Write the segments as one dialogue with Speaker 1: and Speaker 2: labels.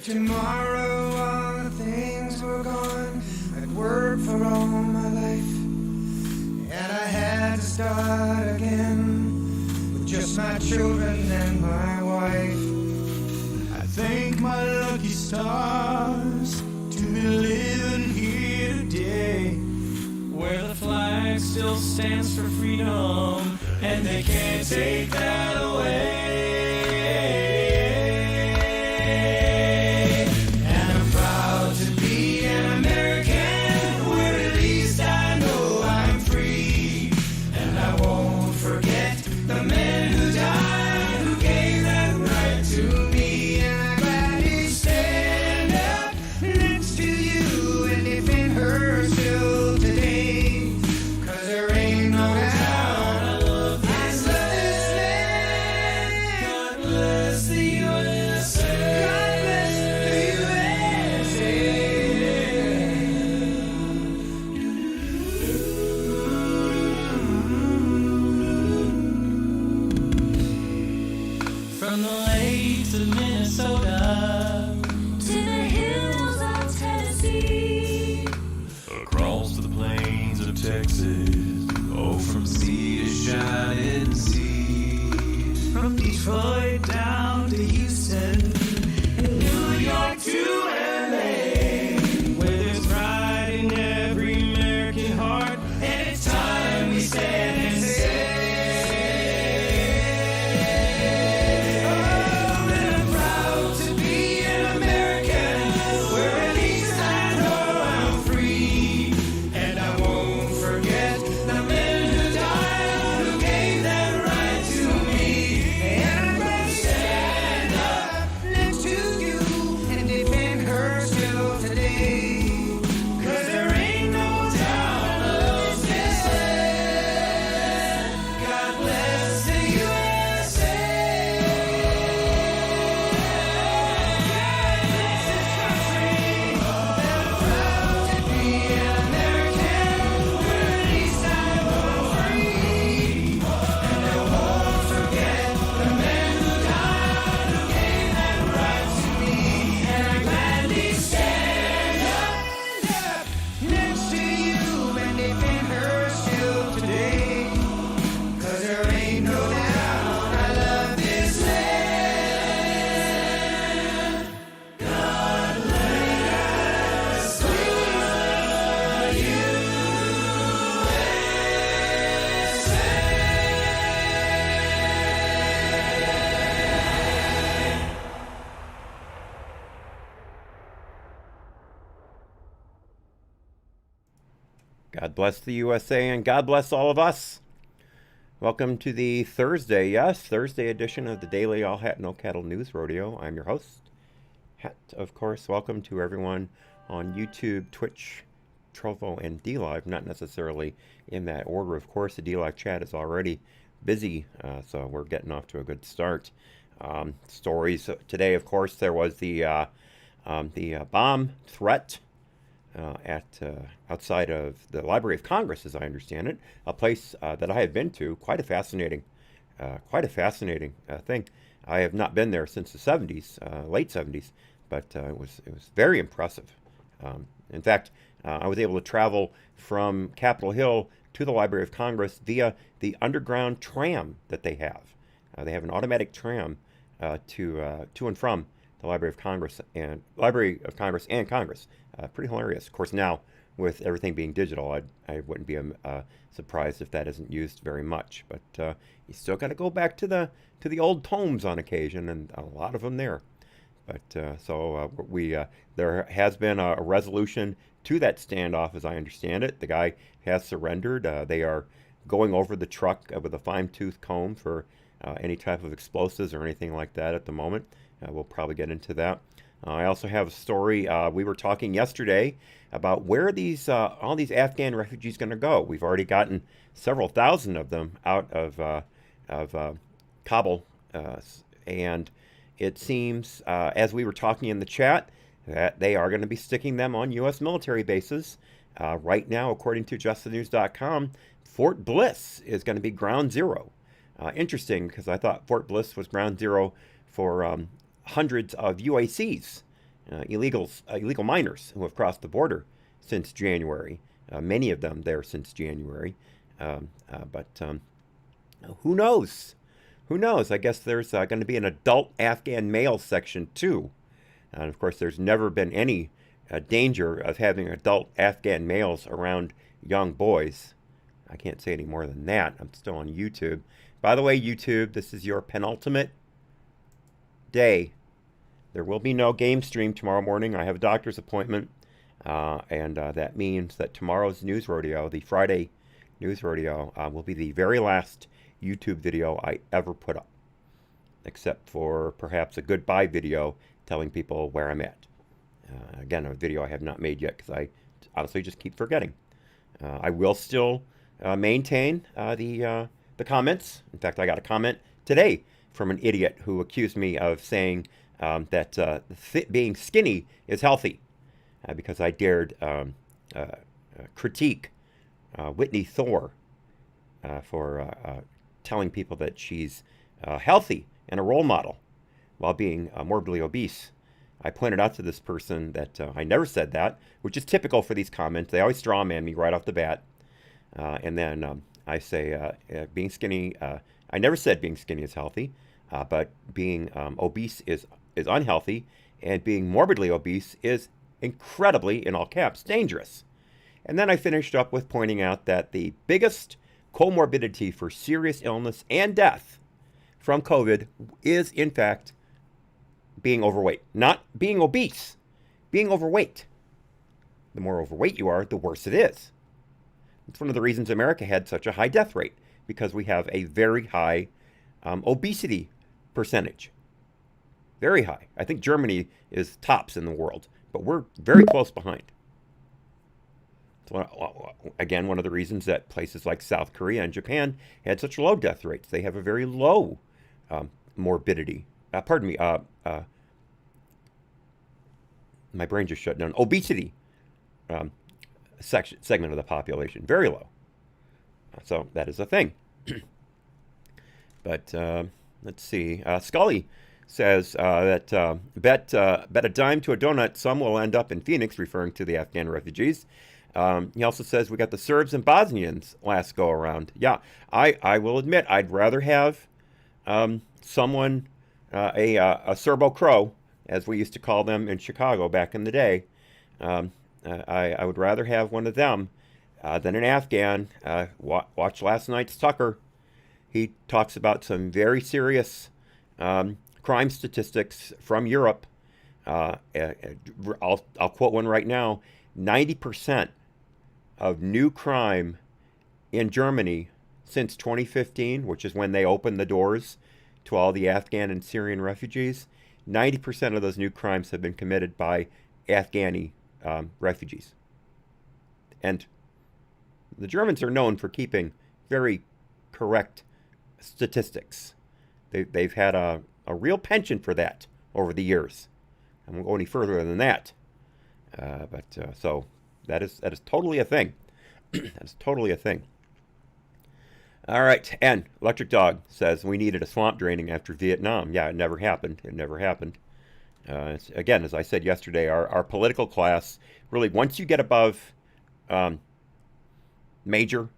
Speaker 1: If tomorrow all the things were gone, I'd work for all my life, and I had to start again with just my children and my wife. I thank my lucky stars to be living here today, where the flag still stands for freedom, and they can't take that away.
Speaker 2: God bless the USA and God bless all of us. Welcome to the Thursday edition of the Daily All Hat No Cattle News Rodeo. I'm your host, Hat, of course. Welcome to everyone on YouTube, Twitch, Trovo, and DLive. Not necessarily in that order, of course. The DLive chat is already busy, so we're getting off to a good start. Stories today, of course, there was the bomb threat outside of the Library of Congress, as I understand it, a place that I have been to. Quite a fascinating thing. I have not been there since the 70s, late 70s, but it was very impressive. In fact, I was able to travel from Capitol Hill to the Library of Congress via the underground tram that they have. They have an automatic tram to and from the Library of Congress and Congress. Pretty hilarious. Of course, now with everything being digital, I wouldn't be surprised if that isn't used very much. But you still got to go back to the old tomes on occasion, and a lot of them there. But there has been a resolution to that standoff, as I understand it. The guy has surrendered. They are going over the truck with a fine-tooth comb for any type of explosives or anything like that at the moment. We'll probably get into that. I also have a story. We were talking yesterday about where all these Afghan refugees going to go. We've already gotten several thousand of them out of Kabul, and it seems, as we were talking in the chat, that they are going to be sticking them on U.S. military bases. Right now, according to justthenews.com, Fort Bliss is going to be ground zero. Interesting, because I thought Fort Bliss was ground zero for hundreds of UACs illegal minors who have crossed the border since January. Many of them there since January. But who knows? Who knows? I guess there's going to be an adult Afghan male section too. And of course, there's never been any danger of having adult Afghan males around young boys. I can't say any more than that. I'm still on YouTube. By the way, YouTube, this is your penultimate day. There will be no game stream tomorrow morning. I have a doctor's appointment, and that means that tomorrow's news rodeo, the Friday news rodeo, will be the very last YouTube video I ever put up, except for perhaps a goodbye video telling people where I'm at. Again, a video I have not made yet because I honestly just keep forgetting. I will still maintain the comments. In fact, I got a comment today from an idiot who accused me of saying that being skinny is healthy because I dared critique Whitney Thor for telling people that she's healthy and a role model while being morbidly obese. I pointed out to this person that I never said that, which is typical for these comments. They always straw man me right off the bat. And then I say being skinny, I never said being skinny is healthy, but being obese is unhealthy, and being morbidly obese is incredibly, in all caps, dangerous. And then I finished up with pointing out that the biggest comorbidity for serious illness and death from COVID is, in fact, being overweight. Not being obese, being overweight. The more overweight you are, the worse it is. It's one of the reasons America had such a high death rate, because we have a very high obesity percentage. Very high. I think Germany is tops in the world, but we're very close behind. So, again, one of the reasons that places like South Korea and Japan had such low death rates. They have a very low morbidity. My brain just shut down. Obesity segment of the population. Very low. So that is a thing. But let's see. Scully says that bet a dime to a donut, some will end up in Phoenix, referring to the Afghan refugees. He also says we got the Serbs and Bosnians last go around. Yeah, I will admit I'd rather have someone, a Serbo Crow, as we used to call them in Chicago back in the day. I would rather have one of them than an Afghan. Watch last night's Tucker. He talks about some very serious crime statistics from Europe. I'll quote one right now. 90% of new crime in Germany since 2015, which is when they opened the doors to all the Afghan and Syrian refugees, 90% of those new crimes have been committed by Afghani refugees. And the Germans are known for keeping very correct statistics. They've had a real penchant for that over the years. I won't go any further than that. So that is totally a thing. That is totally a thing. All right, and Electric Dog says we needed a swamp draining after Vietnam. Yeah, it never happened. It never happened. Again, as I said yesterday, our political class, really, once you get above major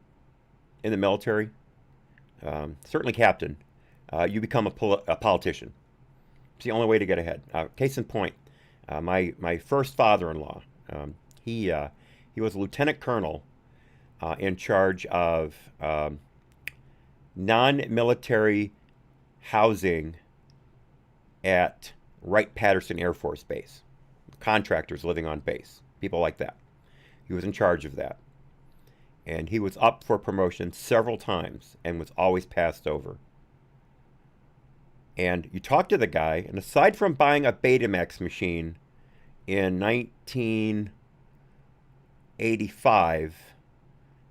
Speaker 2: in the military, certainly captain, you become a politician. It's the only way to get ahead. Case in point, my first father-in-law, he was a lieutenant colonel in charge of non-military housing at Wright-Patterson Air Force Base. Contractors living on base, people like that. He was in charge of that. And he was up for promotion several times and was always passed over. And you talk to the guy, and aside from buying a Betamax machine in 1985,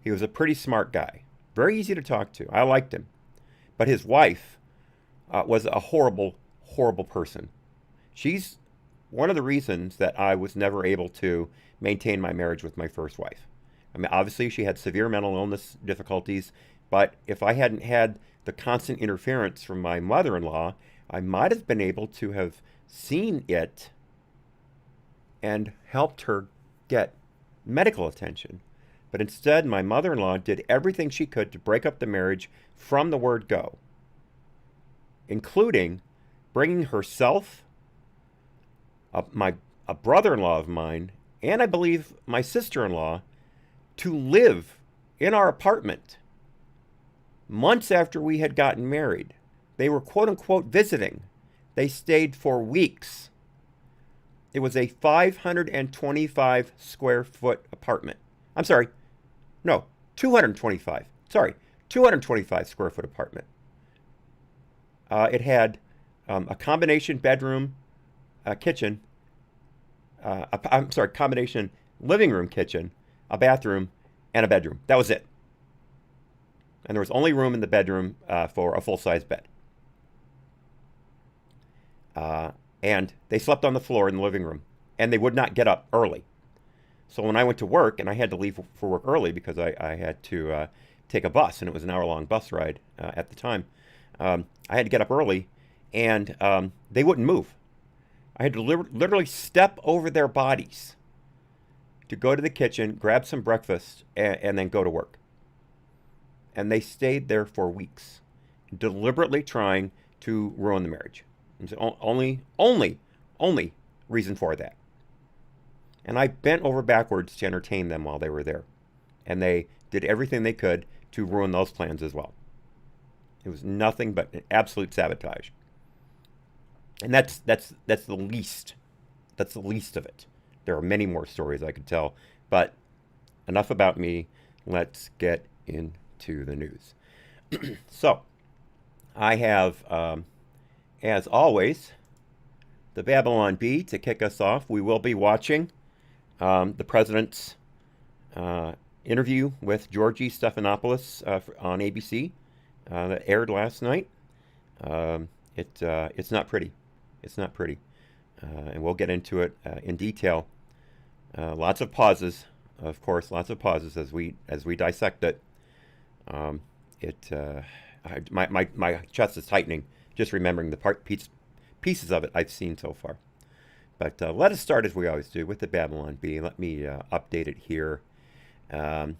Speaker 2: he was a pretty smart guy. Very easy to talk to. I liked him. But his wife was a horrible, horrible person. She's one of the reasons that I was never able to maintain my marriage with my first wife. I mean, obviously she had severe mental illness difficulties, but if I hadn't had the constant interference from my mother-in-law, I might have been able to have seen it and helped her get medical attention. But instead, my mother-in-law did everything she could to break up the marriage from the word go, including bringing herself, a brother-in-law of mine, and I believe my sister-in-law, to live in our apartment months after we had gotten married. They were quote-unquote visiting. They stayed for weeks. It was a 525 square foot apartment. I'm sorry. No, 225. Sorry, 225 square foot apartment. It had a combination bedroom, kitchen. I'm sorry, combination living room, kitchen, a bathroom, and a bedroom. That was it. And there was only room in the bedroom for a full-size bed. And they slept on the floor in the living room, and they would not get up early. So when I went to work, and I had to leave for work early because I had to take a bus, and it was an hour-long bus ride at the time, I had to get up early, and they wouldn't move. I had to literally step over their bodies to go to the kitchen, grab some breakfast, and then go to work. And they stayed there for weeks, deliberately trying to ruin the marriage. It's the only reason for that. And I bent over backwards to entertain them while they were there. And they did everything they could to ruin those plans as well. It was nothing but an absolute sabotage. And that's the least. That's the least of it. There are many more stories I could tell, but enough about me. Let's get into the news. So, I have, as always, the Babylon Bee to kick us off. We will be watching the president's interview with Georgie Stephanopoulos on ABC that aired last night. It's not pretty. It's not pretty. And we'll get into it in detail. Lots of pauses, of course, lots of pauses as we dissect it. My chest is tightening just remembering the pieces of it I've seen so far. But let us start as we always do with the Babylon Bee. Let me update it here. And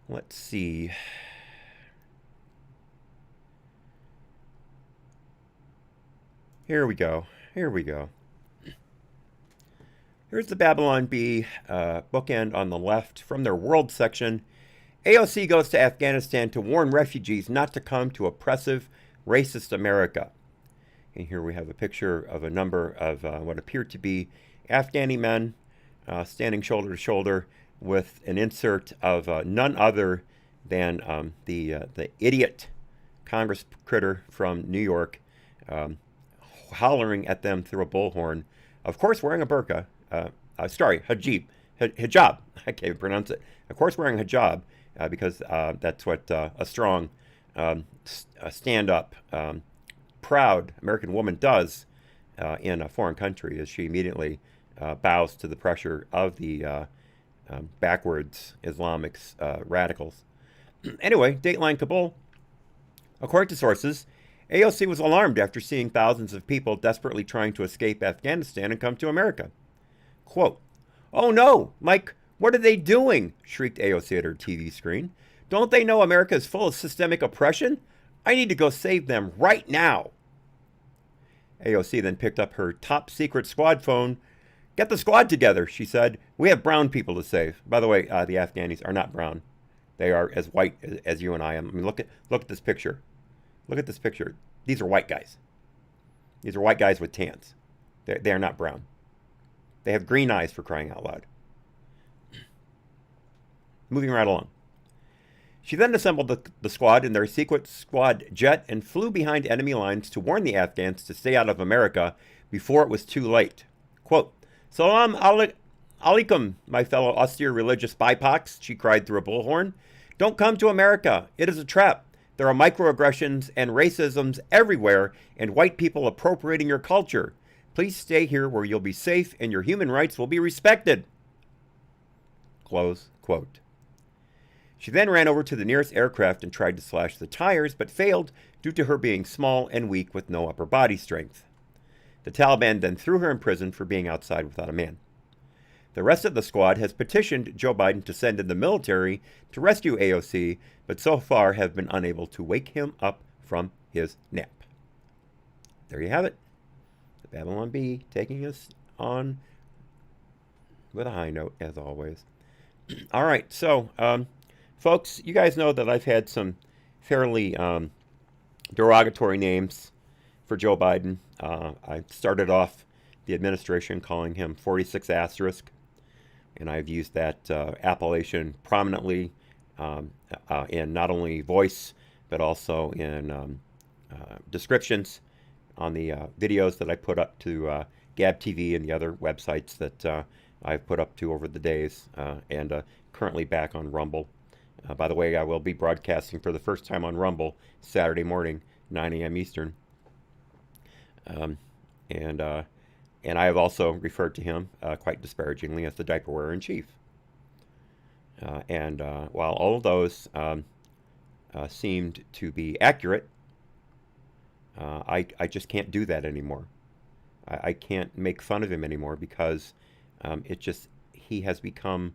Speaker 2: let's see. Here we go. Here we go. Here's the Babylon Bee bookend on the left from their world section. AOC goes to Afghanistan to warn refugees not to come to oppressive, racist America. And here we have a picture of a number of what appear to be Afghani men standing shoulder to shoulder with an insert of none other than the idiot Congress critter from New York hollering at them through a bullhorn, of course wearing a burqa, hijab, I can't even pronounce it, of course wearing hijab, because that's what a strong, stand-up, proud American woman does in a foreign country, as she immediately bows to the pressure of the backwards Islamic radicals. Anyway, Dateline Kabul. According to sources, AOC was alarmed after seeing thousands of people desperately trying to escape Afghanistan and come to America. Quote, "Oh no, Mike, what are they doing?" shrieked AOC at her TV screen. "Don't they know America is full of systemic oppression? I need to go save them right now." AOC then picked up her top secret squad phone. "Get the squad together," she said. "We have brown people to save." By the way, the Afghanis are not brown. They are as white as you and I am. I mean, look at this picture. Look at this picture. These are white guys. These are white guys with tans. They are not brown. They have green eyes, for crying out loud. Moving right along. She then assembled the squad in their secret squad jet and flew behind enemy lines to warn the Afghans to stay out of America before it was too late. Quote, "Salam alaikum, my fellow austere religious BIPOCs," she cried through a bullhorn. "Don't come to America. It is a trap. There are microaggressions and racisms everywhere, and white people appropriating your culture. Please stay here where you'll be safe and your human rights will be respected." Close quote. She then ran over to the nearest aircraft and tried to slash the tires, but failed due to her being small and weak with no upper body strength. The Taliban then threw her in prison for being outside without a man. The rest of the squad has petitioned Joe Biden to send in the military to rescue AOC, but so far have been unable to wake him up from his nap. There you have it. The Babylon Bee taking us on with a high note, as always. All right, so, folks, you guys know that I've had some fairly derogatory names for Joe Biden. I started off the administration calling him 46 asterisk, and I've used that appellation prominently in not only voice but also in descriptions on the videos that I put up to Gab TV and the other websites that I've put up to over the days, and currently back on Rumble. By the way, I will be broadcasting for the first time on Rumble Saturday morning, 9 a.m. Eastern. And I have also referred to him quite disparagingly as the diaper wearer in chief. And while all of those seemed to be accurate, I just can't do that anymore. I can't make fun of him anymore because he has become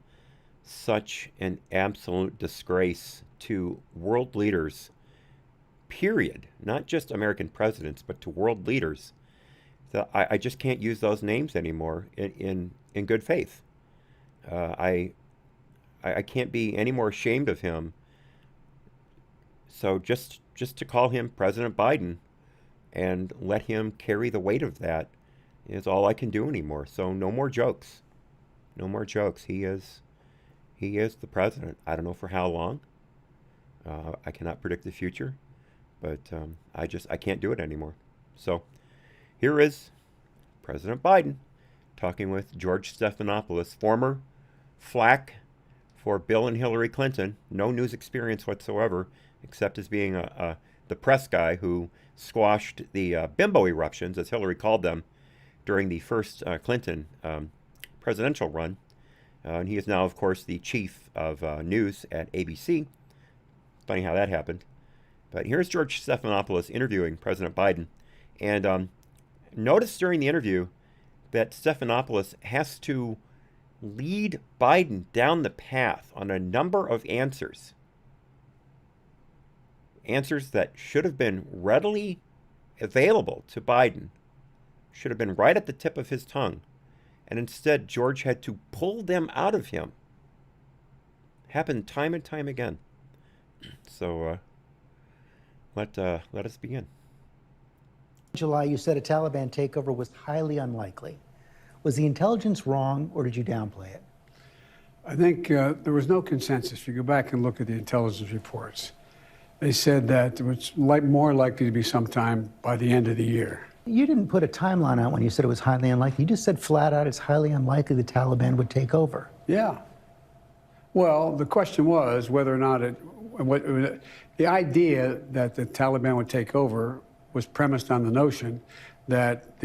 Speaker 2: such an absolute disgrace to world leaders, period. Not just American presidents, but to world leaders. That I just can't use those names anymore in good faith. I can't be any more ashamed of him. So just to call him President Biden and let him carry the weight of that is all I can do anymore. So no more jokes. No more jokes. He is the president. I don't know for how long. I cannot predict the future, but I can't do it anymore. So here is President Biden talking with George Stephanopoulos, former flack for Bill and Hillary Clinton. No news experience whatsoever, except as being the press guy who squashed the bimbo eruptions, as Hillary called them, during the first Clinton presidential run. And he is now, of course, the chief of news at ABC. Funny how that happened. But here's George Stephanopoulos interviewing President Biden. And notice during the interview that Stephanopoulos has to lead Biden down the path on a number of answers. Answers that should have been readily available to Biden, should have been right at the tip of his tongue. And instead, George had to pull them out of him. Happened time and time again. So let us begin.
Speaker 3: In July, you said a Taliban takeover was highly unlikely. Was the intelligence wrong, or did you downplay it?
Speaker 4: I think there was no consensus. If you go back and look at the intelligence reports, they said that it was more likely to be sometime by the end of the year.
Speaker 3: You didn't put a timeline out when you said it was highly unlikely. You just said flat out it's highly unlikely the Taliban would take over.
Speaker 4: Yeah. Well, the question was whether or not the idea that the Taliban would take over was premised on the notion that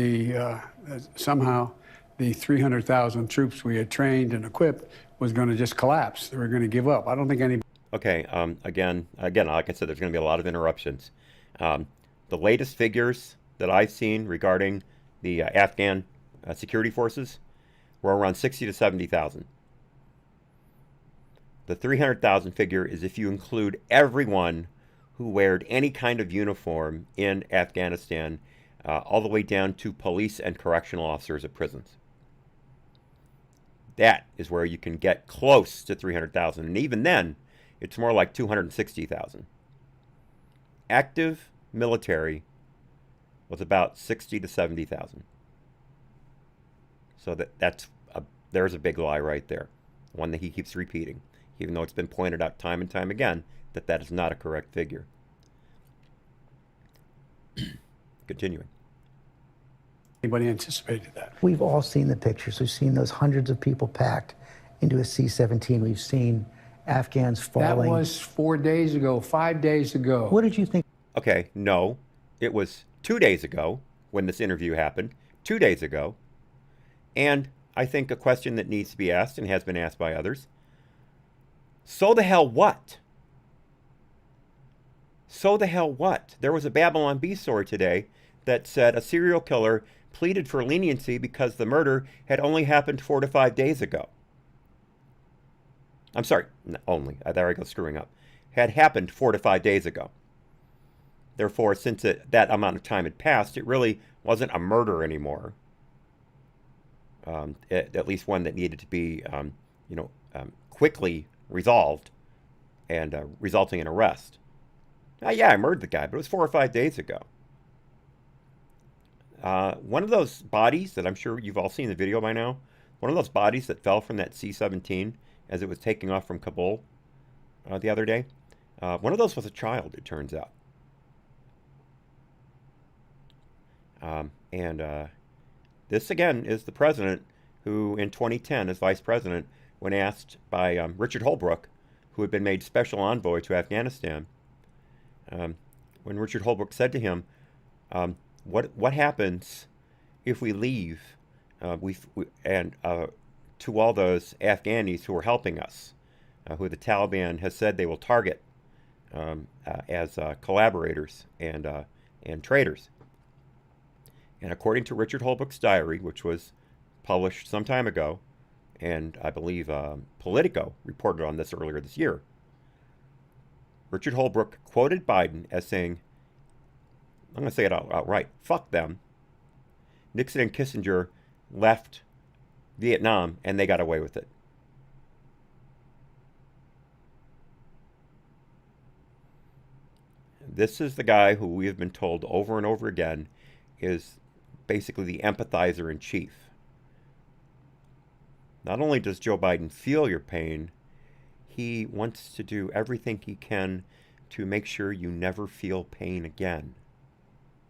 Speaker 4: somehow the 300,000 troops we had trained and equipped was going to just collapse. They were going to give up. I don't think any.
Speaker 2: Okay. Again, like I said, there's going to be a lot of interruptions. The latest figures that I've seen regarding the Afghan security forces were around 60 to 70,000. The 300,000 figure is if you include everyone who wears any kind of uniform in Afghanistan, all the way down to police and correctional officers at prisons. That is where you can get close to 300,000. And even then, it's more like 260,000. Active military was about 60 to 70,000. So there's a big lie right there. One that he keeps repeating, even though it's been pointed out time and time again that is not a correct figure. Continuing.
Speaker 4: Anybody anticipated that?
Speaker 3: We've all seen the pictures. We've seen those hundreds of people packed into a C-17. We've seen Afghans falling.
Speaker 4: That was 4 days ago, 5 days ago.
Speaker 3: What did you think?
Speaker 2: Okay, no. It was 2 days ago when this interview happened. 2 days ago. And I think a question that needs to be asked and has been asked by others. So the hell what? So the hell what? There was a Babylon Bee story today that said a serial killer pleaded for leniency because the murder had only happened 4 to 5 days ago. I'm sorry, only. There I go screwing up. Had happened 4 to 5 days ago. Therefore, since that amount of time had passed, it really wasn't a murder anymore. At least one that needed to be, quickly resolved and resulting in arrest. Yeah, I murdered the guy, but it was 4 or 5 days ago. One of those bodies that I'm sure you've all seen the video by now, one of those bodies that fell from that C-17 as it was taking off from Kabul the other day, one of those was a child, it turns out. This, again, is the president who, in 2010, as vice president, when asked by Richard Holbrooke, who had been made special envoy to Afghanistan, when Richard Holbrooke said to him, what happens if we leave to all those Afghanis who are helping us, who the Taliban has said they will target as collaborators and traitors. And according to Richard Holbrooke's diary, which was published some time ago, and I believe Politico reported on this earlier this year, Richard Holbrooke quoted Biden as saying, I'm going to say it outright, fuck them. Nixon and Kissinger left Vietnam and they got away with it. This is the guy who we have been told over and over again is basically the empathizer in chief. Not only does Joe Biden feel your pain, he wants to do everything he can to make sure you never feel pain again,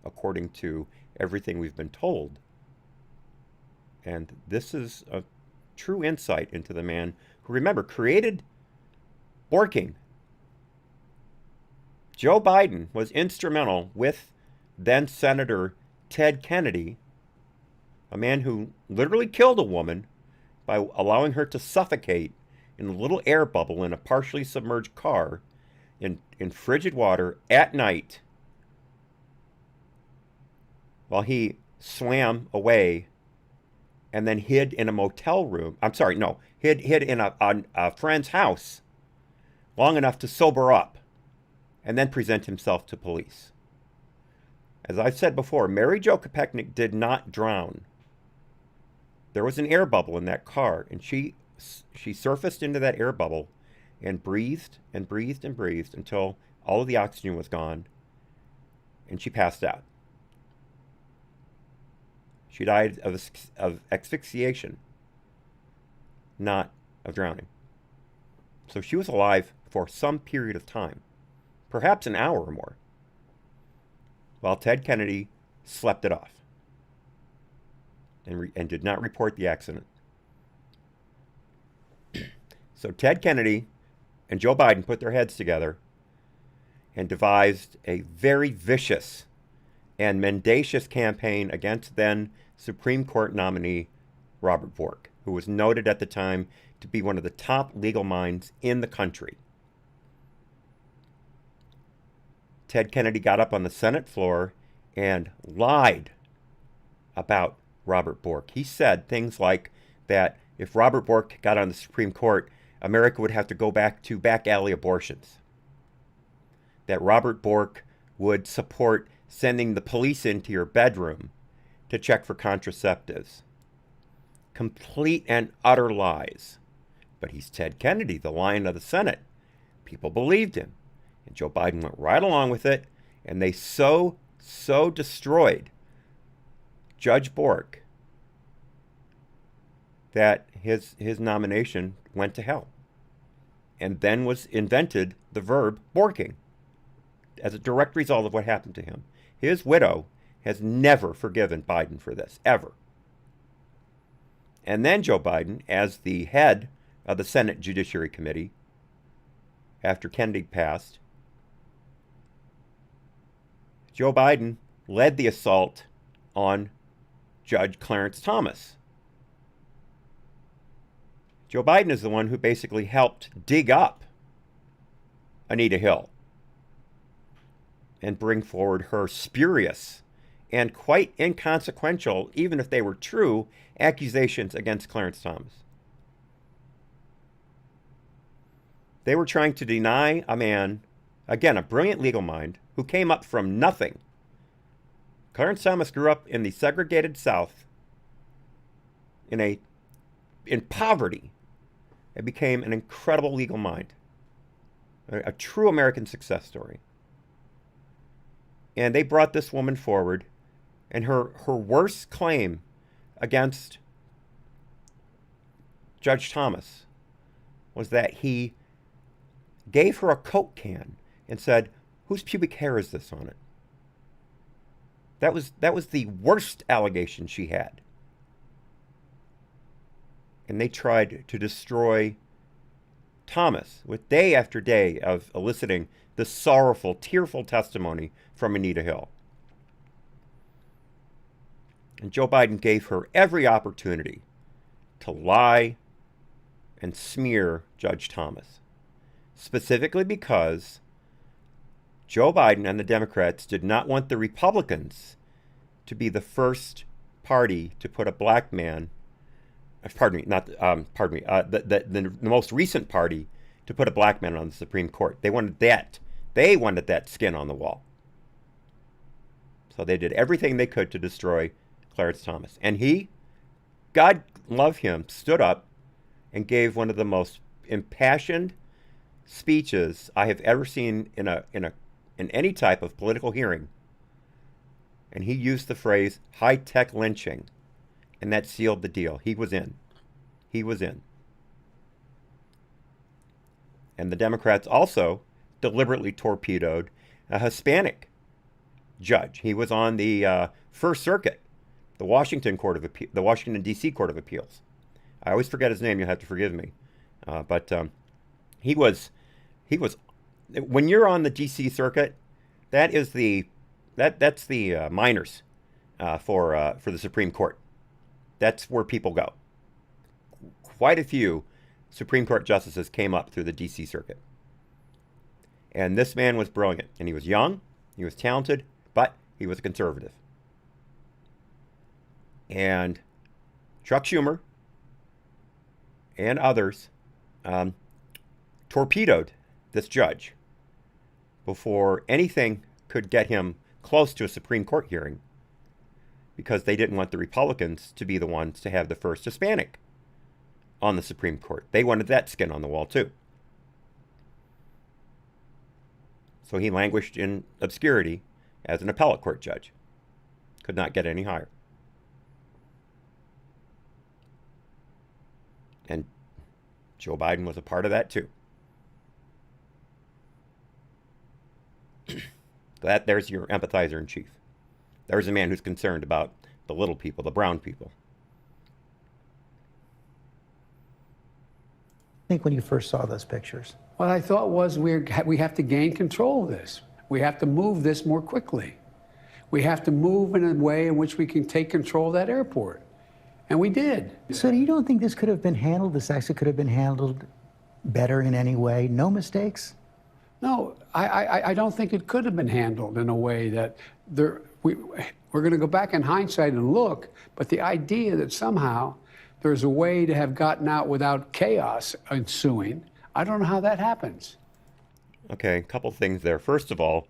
Speaker 2: according to everything we've been told. And this is a true insight into the man who, remember, created Borking. Joe Biden was instrumental with then Senator Ted Kennedy, a man who literally killed a woman by allowing her to suffocate in a little air bubble in a partially submerged car in frigid water at night while he swam away and then hid in a motel room. I'm sorry, no, hid in a friend's house long enough to sober up and then present himself to police. As I've said before, Mary Jo Kopechne did not drown. There was an air bubble in that car, and she surfaced into that air bubble and breathed and breathed and breathed until all of the oxygen was gone, and she passed out. She died of asphyxiation, not of drowning. So she was alive for some period of time, perhaps an hour or more, while Ted Kennedy slept it off and did not report the accident. So Ted Kennedy and Joe Biden put their heads together and devised a very vicious and mendacious campaign against then Supreme Court nominee Robert Bork, who was noted at the time to be one of the top legal minds in the country. Ted Kennedy got up on the Senate floor and lied about Robert Bork. He said things like that if Robert Bork got on the Supreme Court, America would have to go back to back alley abortions. That Robert Bork would support sending the police into your bedroom to check for contraceptives. Complete and utter lies. But he's Ted Kennedy, the lion of the Senate. People believed him. And Joe Biden went right along with it, and they so destroyed Judge Bork that his nomination went to hell. And then was invented the verb borking as a direct result of what happened to him. His widow has never forgiven Biden for this, ever. And then Joe Biden, as the head of the Senate Judiciary Committee, after Kennedy passed, Joe Biden led the assault on Judge Clarence Thomas. Joe Biden is the one who basically helped dig up Anita Hill and bring forward her spurious and quite inconsequential, even if they were true, accusations against Clarence Thomas. They were trying to deny a man, again, a brilliant legal mind, who came up from nothing. Clarence Thomas grew up in the segregated South in poverty and became an incredible legal mind, a true American success story. And they brought this woman forward, and her worst claim against Judge Thomas was that he gave her a Coke can and said, "Whose pubic hair is this on it?" That was the worst allegation she had. And they tried to destroy Thomas with day after day of eliciting the sorrowful, tearful testimony from Anita Hill. And Joe Biden gave her every opportunity to lie and smear Judge Thomas, specifically because Joe Biden and the Democrats did not want the Republicans to be the first party to put a black man, the most recent party to put a black man on the Supreme Court. They wanted that. They wanted that skin on the wall. So they did everything they could to destroy Clarence Thomas. And he, God love him, stood up and gave one of the most impassioned speeches I have ever seen in any type of political hearing. And he used the phrase high-tech lynching, and that sealed the deal. He was in. He was in. And the Democrats also deliberately torpedoed a Hispanic judge. He was on the First Circuit, the Washington D.C. Court of Appeals. I always forget his name. You'll have to forgive me. But he was. When you're on the D.C. Circuit, that's the minors for the Supreme Court. That's where people go. Quite a few Supreme Court justices came up through the D.C. Circuit. And this man was brilliant. And he was young, he was talented, but he was a conservative. And Chuck Schumer and others torpedoed this judge before anything could get him close to a Supreme Court hearing, because they didn't want the Republicans to be the ones to have the first Hispanic on the Supreme Court. They wanted that skin on the wall too. So he languished in obscurity as an appellate court judge. Could not get any higher. And Joe Biden was a part of that too. There's your empathizer in chief. There's a man who's concerned about the little people, the brown people.
Speaker 3: I think when you first saw those pictures.
Speaker 4: What I thought was we have to gain control of this. We have to move this more quickly. We have to move in a way in which we can take control of that airport. And we did.
Speaker 3: So you don't think this could have been handled, this actually could have been handled better in any way? No mistakes?
Speaker 4: No, I don't think it could have been handled in a way that we're going to go back in hindsight and look, but the idea that somehow there's a way to have gotten out without chaos ensuing, I don't know how that happens.
Speaker 2: Okay, a couple things there. First of all,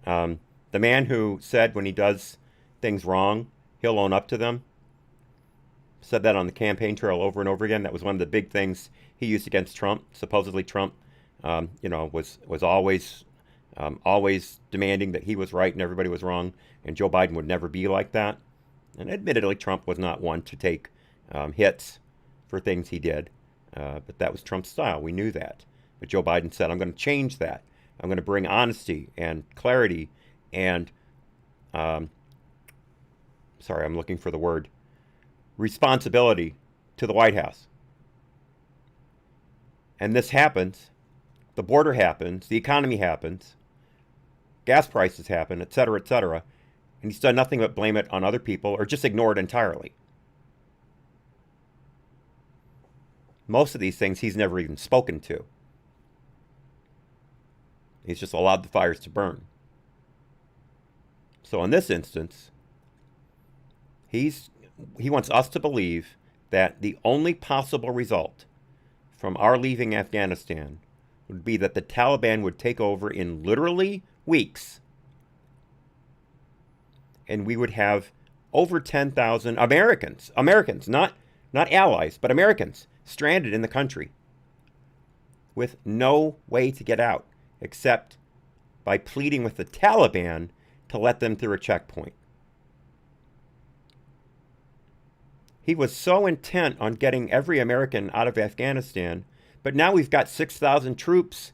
Speaker 2: the man who said when he does things wrong, he'll own up to them, said that on the campaign trail over and over again. That was one of the big things he used against Trump. Supposedly Trump, was always demanding that he was right and everybody was wrong, and Joe Biden would never be like that. And admittedly, Trump was not one to take hits for things he did, but that was Trump's style. We knew that. But Joe Biden said, I'm going to change that. I'm going to bring honesty and clarity and, I'm looking for the word, responsibility to the White House. And this happens. The border happens. The economy happens. Gas prices happen, et cetera, et cetera. And he's done nothing but blame it on other people or just ignore it entirely. Most of these things he's never even spoken to. He's just allowed the fires to burn. So in this instance, He wants us to believe that the only possible result from our leaving Afghanistan would be that the Taliban would take over in literally weeks, and we would have over 10,000 Americans, not allies, but Americans, stranded in the country with no way to get out except by pleading with the Taliban to let them through a checkpoint. He was so intent on getting every American out of Afghanistan, but now we've got 6,000 troops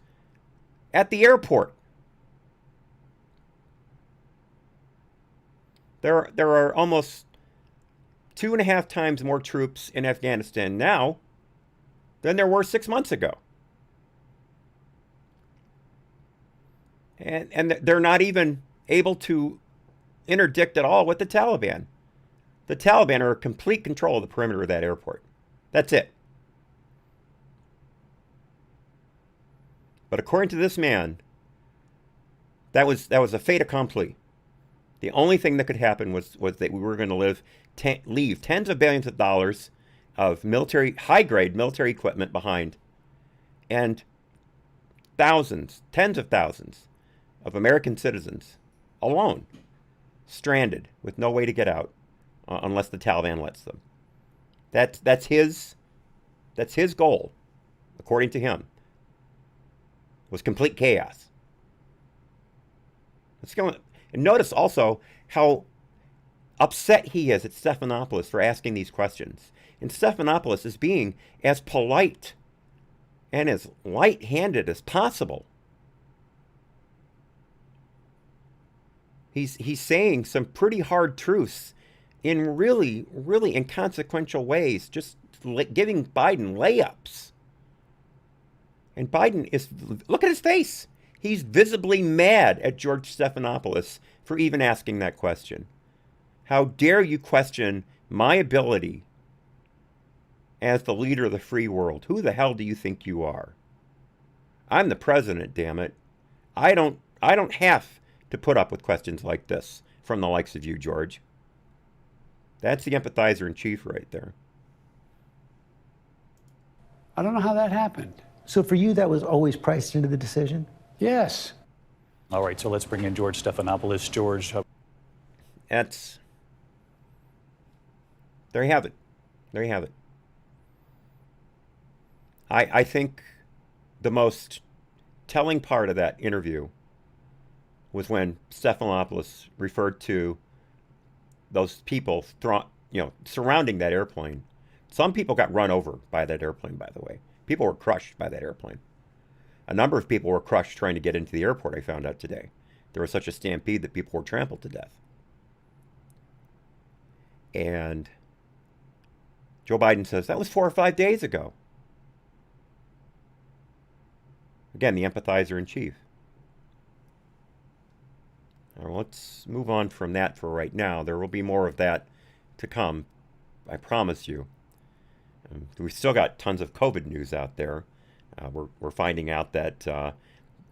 Speaker 2: at the airport. There are almost 2.5 times more troops in Afghanistan now than there were 6 months ago. And they're not even able to interdict at all with the Taliban. The Taliban are in complete control of the perimeter of that airport. That's it. But according to this man, that was a fait accompli. The only thing that could happen was that we were going to leave tens of billions of dollars of high-grade military equipment behind, and tens of thousands of American citizens alone, stranded with no way to get out unless the Taliban lets them. That's his goal, according to him, was complete chaos. And notice also how upset he is at Stephanopoulos for asking these questions. And Stephanopoulos is being as polite and as light-handed as possible. He's saying some pretty hard truths in really, really inconsequential ways, just giving Biden layups. And Biden look at his face. He's visibly mad at George Stephanopoulos for even asking that question. How dare you question my ability as the leader of the free world? Who the hell do you think you are? I'm the president, damn it. I don't have to put up with questions like this from the likes of you, George. That's the empathizer in chief right there.
Speaker 4: I don't know how that happened.
Speaker 3: So for you, that was always priced into the decision?
Speaker 4: Yes.
Speaker 5: All right, so let's bring in George Stephanopoulos. George.
Speaker 2: There you have it. There you have it. I think the most telling part of that interview was when Stephanopoulos referred to those people surrounding that airplane. Some people got run over by that airplane, by the way. People were crushed by that airplane. A number of people were crushed trying to get into the airport, I found out today. There was such a stampede that people were trampled to death. And Joe Biden says, that was 4 or 5 days ago. Again, the empathizer in chief. All right, let's move on from that for right now. There will be more of that to come, I promise you. We've still got tons of COVID news out there. We're finding out that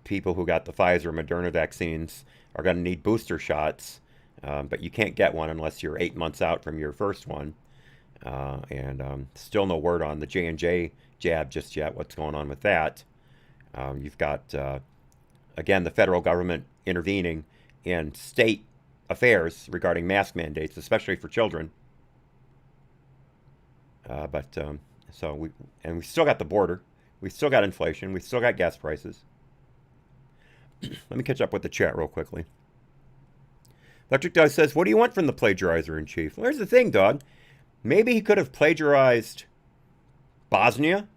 Speaker 2: people who got the Pfizer and Moderna vaccines are going to need booster shots, but you can't get one unless you're 8 months out from your first one. And still no word on the J&J jab just yet, what's going on with that. You've got, again, the federal government intervening in state affairs regarding mask mandates, especially for children. So we still got the border. We still got inflation. We still got gas prices. Let me catch up with the chat real quickly. Electric Dog says, what do you want from the plagiarizer in chief? Well, here's the thing, dog. Maybe he could have plagiarized Bosnia.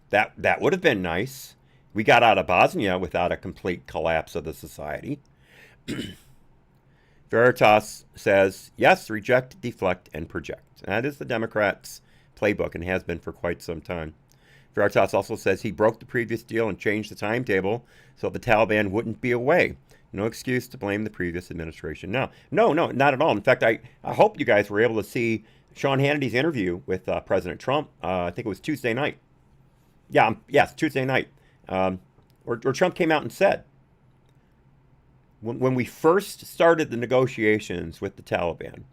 Speaker 2: That would have been nice. We got out of Bosnia without a complete collapse of the society. Veritas says, yes, reject, deflect, and project. That is the Democrats' playbook and has been for quite some time. Veritas also says he broke the previous deal and changed the timetable so the Taliban wouldn't be away. No excuse to blame the previous administration now. No, not at all. In fact, I hope you guys were able to see Sean Hannity's interview with President Trump. I think it was Tuesday night. Yes, Tuesday night. Where Trump came out and said, when we first started the negotiations with the Taliban,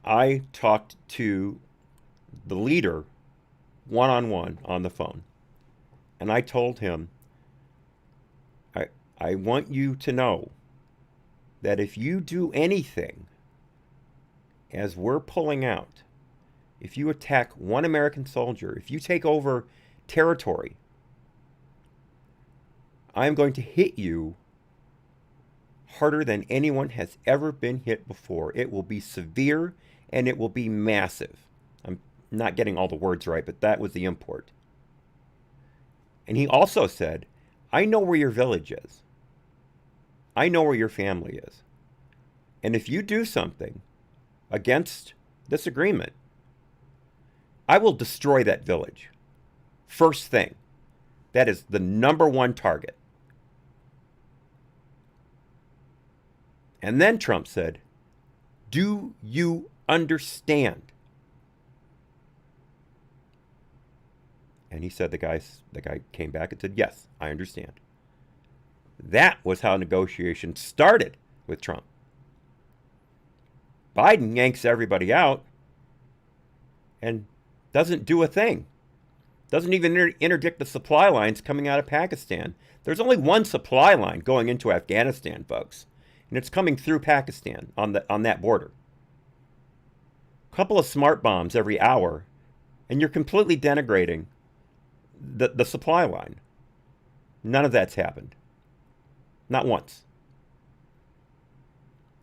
Speaker 2: I talked to the leader one-on-one on the phone, and I told him, I want you to know that if you do anything as we're pulling out, if you attack one American soldier, if you take over territory, I'm going to hit you harder than anyone has ever been hit before. It will be severe and it will be massive. I'm not getting all the words right, but that was the import. And he also said, I know where your village is. I know where your family is. And if you do something against this agreement, I will destroy that village. First thing. That is the number one target. And then Trump said, do you understand? And he said, the guy came back and said, yes, I understand. That was how negotiations started with Trump. Biden yanks everybody out and doesn't do a thing. Doesn't even interdict the supply lines coming out of Pakistan. There's only one supply line going into Afghanistan, folks. And it's coming through Pakistan on that border. A couple of smart bombs every hour, and you're completely denigrating the supply line. None of that's happened. Not once.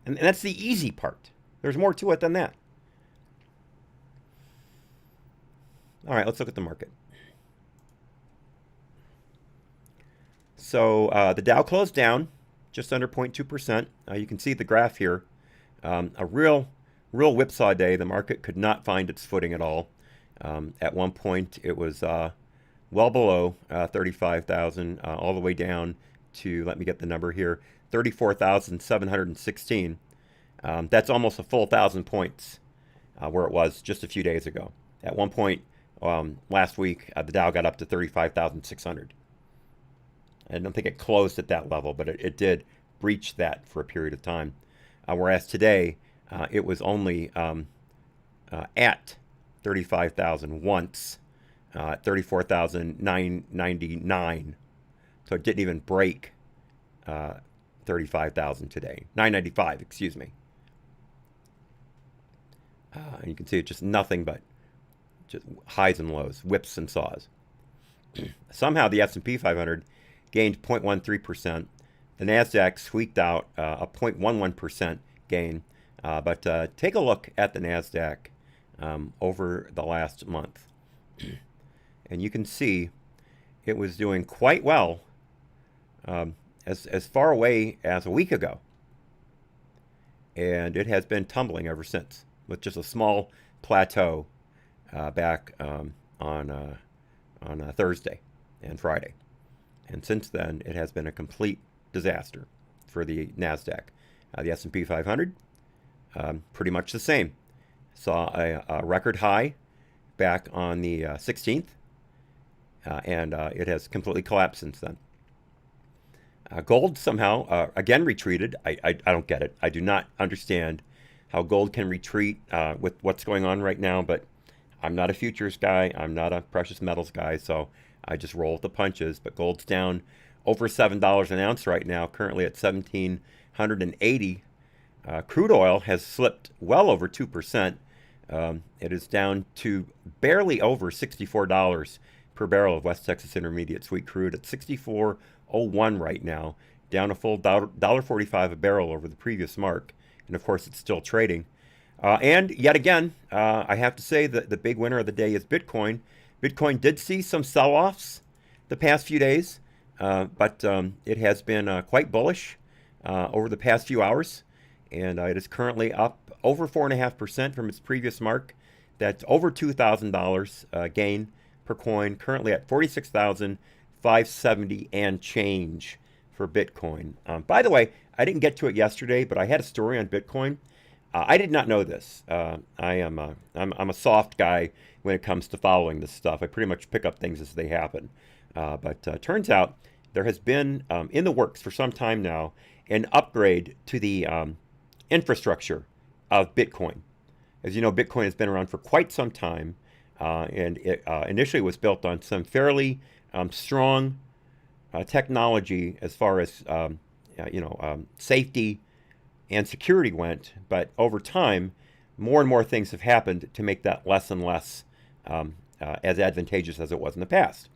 Speaker 2: And that's the easy part. There's more to it than that. All right, let's look at the market. So the Dow closed down just under 0.2%. You can see the graph here. A real whipsaw day. The market could not find its footing at all. At one point, it was well below 35,000, all the way down to, let me get the number here, 34,716. That's almost a full 1,000 points where it was just a few days ago. At one point last week, the Dow got up to 35,600. I don't think it closed at that level, but it did breach that for a period of time. Whereas today, it was only at 35,000 once, 34,999. So it didn't even break 35,000 today. 995, excuse me. And you can see it's just nothing but just highs and lows, whips and saws. Somehow the S&P 500 gained 0.13%. The NASDAQ squeaked out a 0.11% gain. But take a look at the NASDAQ over the last month. And you can see it was doing quite well as far away as a week ago. And it has been tumbling ever since, with just a small plateau back on Thursday and Friday. And since then, it has been a complete disaster for the NASDAQ. The S&P 500, pretty much the same. Saw a record high back on the 16th, and it has completely collapsed since then. Gold somehow, again, retreated. I don't get it. I do not understand how gold can retreat with what's going on right now, but I'm not a futures guy. I'm not a precious metals guy, so I just roll with the punches. But gold's down over $7 an ounce right now, currently at $1,780. Crude oil has slipped well over 2%. It is down to barely over $64 per barrel of West Texas Intermediate sweet crude at $64.01 right now, down a full $1.45 a barrel over the previous mark. And of course, it's still trading. And yet again, I have to say that the big winner of the day is Bitcoin. Bitcoin did see some sell-offs the past few days, but it has been quite bullish over the past few hours. And it is currently up over 4.5% from its previous mark. That's over $2,000 gain per coin, currently at 46,570 and change for Bitcoin. By the way, I didn't get to it yesterday, but I had a story on Bitcoin. I did not know this. I'm a soft guy when it comes to following this stuff. I pretty much pick up things as they happen. But turns out there has been in the works for some time now an upgrade to the infrastructure of Bitcoin. As you know, Bitcoin has been around for quite some time, and it initially was built on some fairly strong technology as far as safety and security went. But over time, more and more things have happened to make that less and less as advantageous as it was in the past.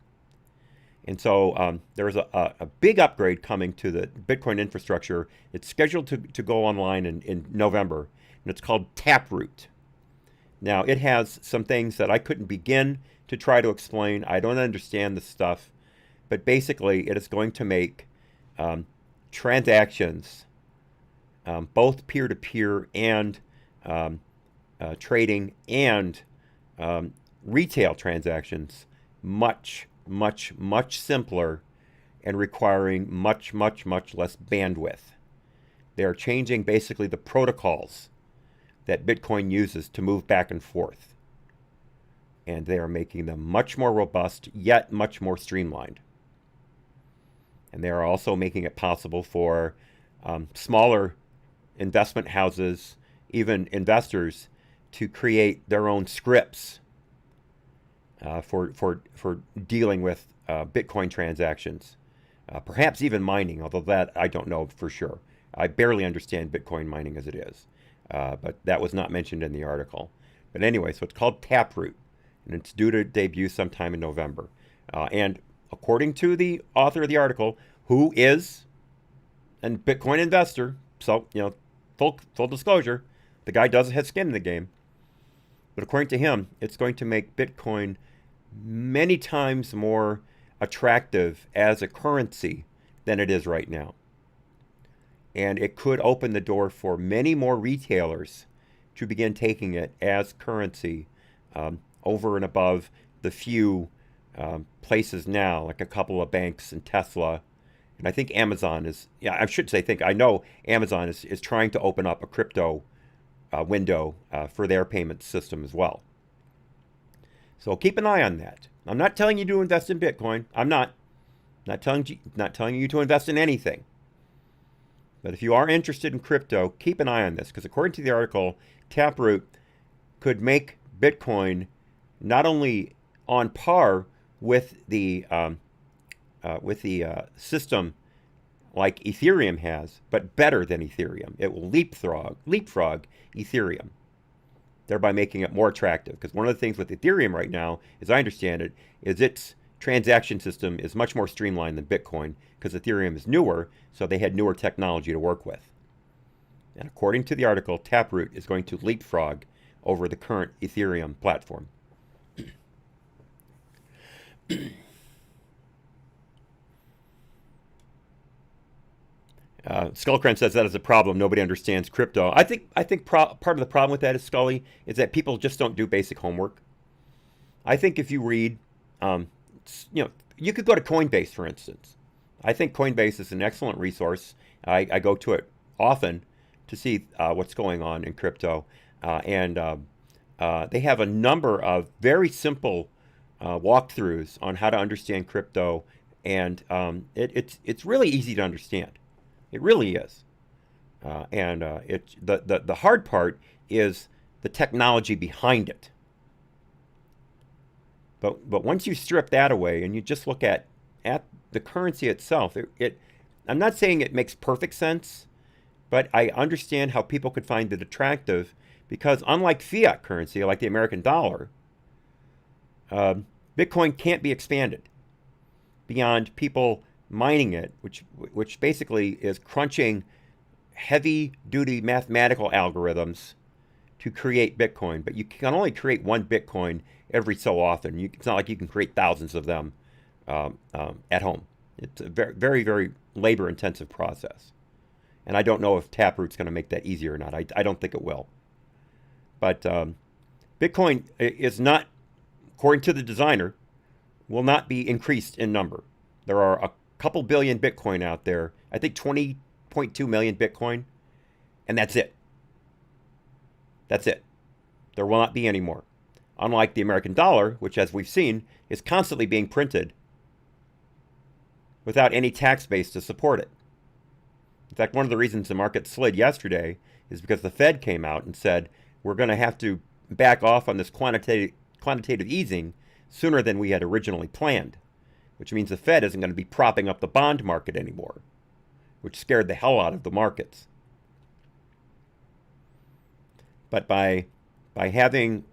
Speaker 2: And so there's a big upgrade coming to the Bitcoin infrastructure. It's scheduled to go online in November, and it's called Taproot. Now, it has some things that I couldn't begin to try to explain. I don't understand the stuff, but basically it is going to make transactions, both peer-to-peer and trading and retail transactions, much simpler and requiring much less bandwidth. They are changing basically the protocols that Bitcoin uses to move back and forth. And they are making them much more robust, yet much more streamlined. And they are also making it possible for smaller investment houses, even investors, to create their own scripts for dealing with Bitcoin transactions. Perhaps even mining, although that I don't know for sure. I barely understand Bitcoin mining as it is. But that was not mentioned in the article. But anyway, so it's called Taproot, and it's due to debut sometime in November. And according to the author of the article, who is a Bitcoin investor, so, full disclosure, the guy does have skin in the game. But according to him, it's going to make Bitcoin many times more attractive as a currency than it is right now. And it could open the door for many more retailers to begin taking it as currency over and above the few places now, like a couple of banks and Tesla. And I think Amazon is, I know Amazon is trying to open up a crypto window for their payment system as well. So keep an eye on that. I'm not telling you to invest in Bitcoin. I'm not telling you to invest in anything. But if you are interested in crypto, keep an eye on this, because according to the article, Taproot could make Bitcoin not only on par with the system like Ethereum has, but better than Ethereum. It will leapfrog Ethereum, thereby making it more attractive. Because one of the things with Ethereum right now, as I understand it, is its transaction system is much more streamlined than Bitcoin, because Ethereum is newer, so they had newer technology to work with. And according to the article, Taproot is going to leapfrog over the current Ethereum platform. Skullcrunch says that is a problem. Nobody understands crypto. I think part of the problem with that is, Scully, is that people just don't do basic homework. I think if you read, you could go to Coinbase, for instance. I think Coinbase is an excellent resource. I go to it often to see what's going on in crypto. And they have a number of very simple walkthroughs on how to understand crypto. And it's really easy to understand. It really is. The hard part is the technology behind it. But once you strip that away and you just look at the currency itself, I'm not saying it makes perfect sense, but I understand how people could find it attractive, because unlike fiat currency, like the American dollar, Bitcoin can't be expanded beyond people mining it, which basically is crunching heavy-duty mathematical algorithms to create Bitcoin. But you can only create one Bitcoin every so often. It's not like you can create thousands of them at home. It's a very, very labor-intensive process. And I don't know if Taproot's going to make that easier or not. I don't think it will. But Bitcoin is not, according to the designer, will not be increased in number. There are a couple billion Bitcoin out there. I think 20.2 million Bitcoin. And that's it. That's it. There will not be any more. Unlike the American dollar, which, as we've seen, is constantly being printed without any tax base to support it. In fact, one of the reasons the market slid yesterday is because the Fed came out and said we're going to have to back off on this quantitative easing sooner than we had originally planned, which means the Fed isn't going to be propping up the bond market anymore, which scared the hell out of the markets. But by having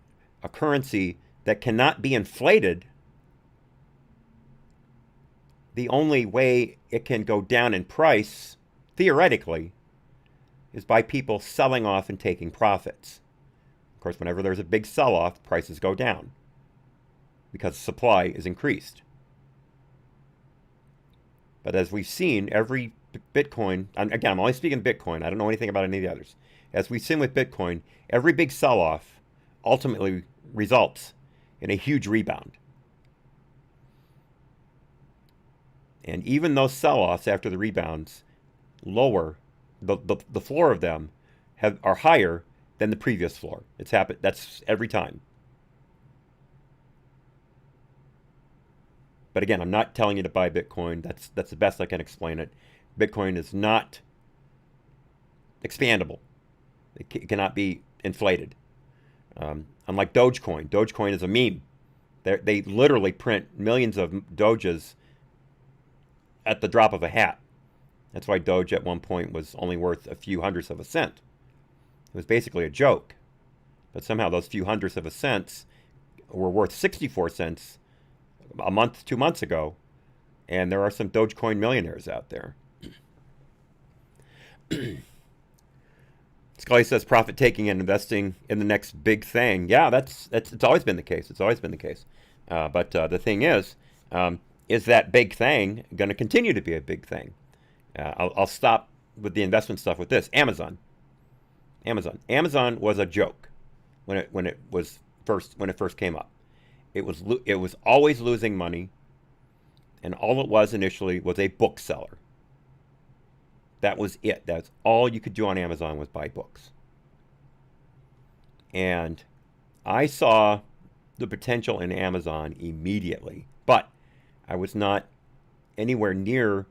Speaker 2: a currency that cannot be inflated, the only way it can go down in price, theoretically, is by people selling off and taking profits. Of course, whenever there's a big sell-off, prices go down because supply is increased. But as we've seen, every Bitcoin, again, I'm only speaking Bitcoin, I don't know anything about any of the others. As we've seen with Bitcoin, every big sell-off ultimately results in a huge rebound. And even those sell-offs after the rebounds, lower, the floor of them are higher than the previous floor. It's happened. That's every time. But again, I'm not telling you to buy Bitcoin. That's the best I can explain it. Bitcoin is not expandable. It cannot be inflated. Unlike Dogecoin. Dogecoin is a meme. They literally print millions of Doges at the drop of a hat. That's why Doge at one point was only worth a few hundredths of a cent. It was basically a joke. But somehow those few hundredths of a cent were worth 64 cents a month, 2 months ago. And there are some Dogecoin millionaires out there. Scully says profit taking and investing in the next big thing. Yeah, it's always been the case. It's always been the case. But the thing is that big thing going to continue to be a big thing? I'll stop with the investment stuff with this. Amazon was a joke when it first came up. It was always losing money, and all it was initially was a bookseller. That was it. That's all you could do on Amazon was buy books. And I saw the potential in Amazon immediately, but I was not anywhere near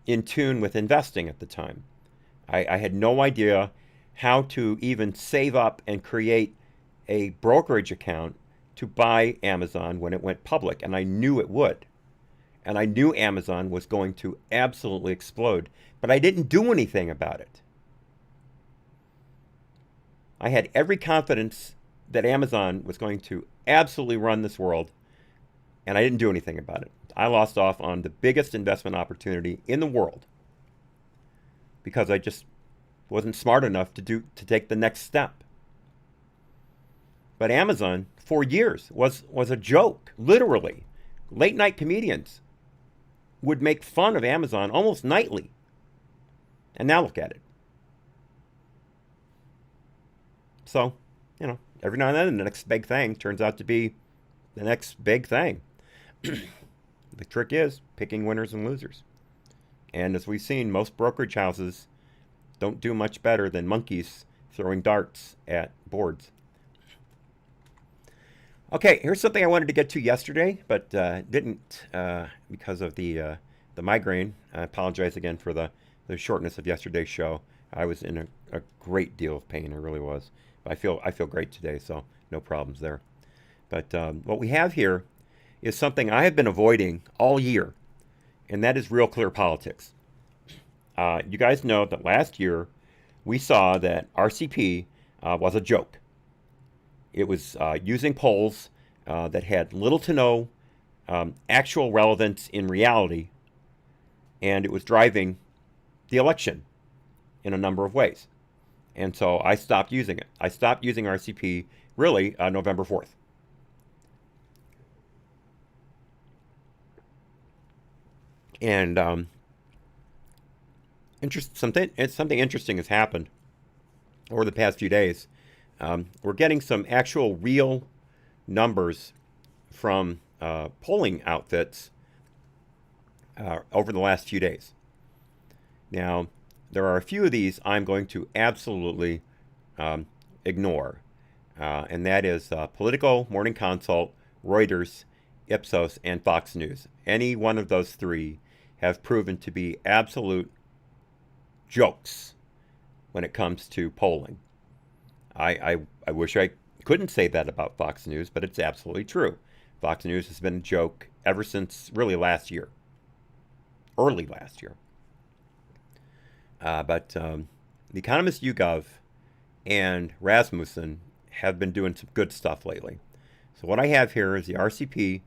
Speaker 2: in tune with investing at the time. I had no idea how to even save up and create a brokerage account to buy Amazon when it went public, and I knew it would. And I knew Amazon was going to absolutely explode, but I didn't do anything about it. I had every confidence that Amazon was going to absolutely run this world, and I didn't do anything about it. I lost off on the biggest investment opportunity in the world because I just wasn't smart enough to take the next step. But Amazon, for years, was a joke, literally. Late night comedians would make fun of Amazon almost nightly. And now look at it. So, every now and then the next big thing turns out to be the next big thing. The trick is picking winners and losers. And as we've seen, most brokerage houses don't do much better than monkeys throwing darts at boards. Okay, here's something I wanted to get to yesterday, but didn't because of the migraine. I apologize again for the shortness of yesterday's show. I was in a great deal of pain. I really was. But I feel great today, so no problems there. But what we have here is something I have been avoiding all year, and that is Real Clear Politics. You guys know that last year we saw that RCP was a joke. It was using polls that had little to no actual relevance in reality, and it was driving the election in a number of ways. And so I stopped using it. I stopped using RCP really November 4th. And something interesting has happened over the past few days. We're getting some actual real numbers from polling outfits over the last few days. Now, there are a few of these I'm going to absolutely ignore, and that is Politico, Morning Consult, Reuters, Ipsos, and Fox News. Any one of those three have proven to be absolute jokes when it comes to polling. I wish I couldn't say that about Fox News, but it's absolutely true. Fox News has been a joke ever since really last year, early last year. But The Economist YouGov and Rasmussen have been doing some good stuff lately. So what I have here is the RCP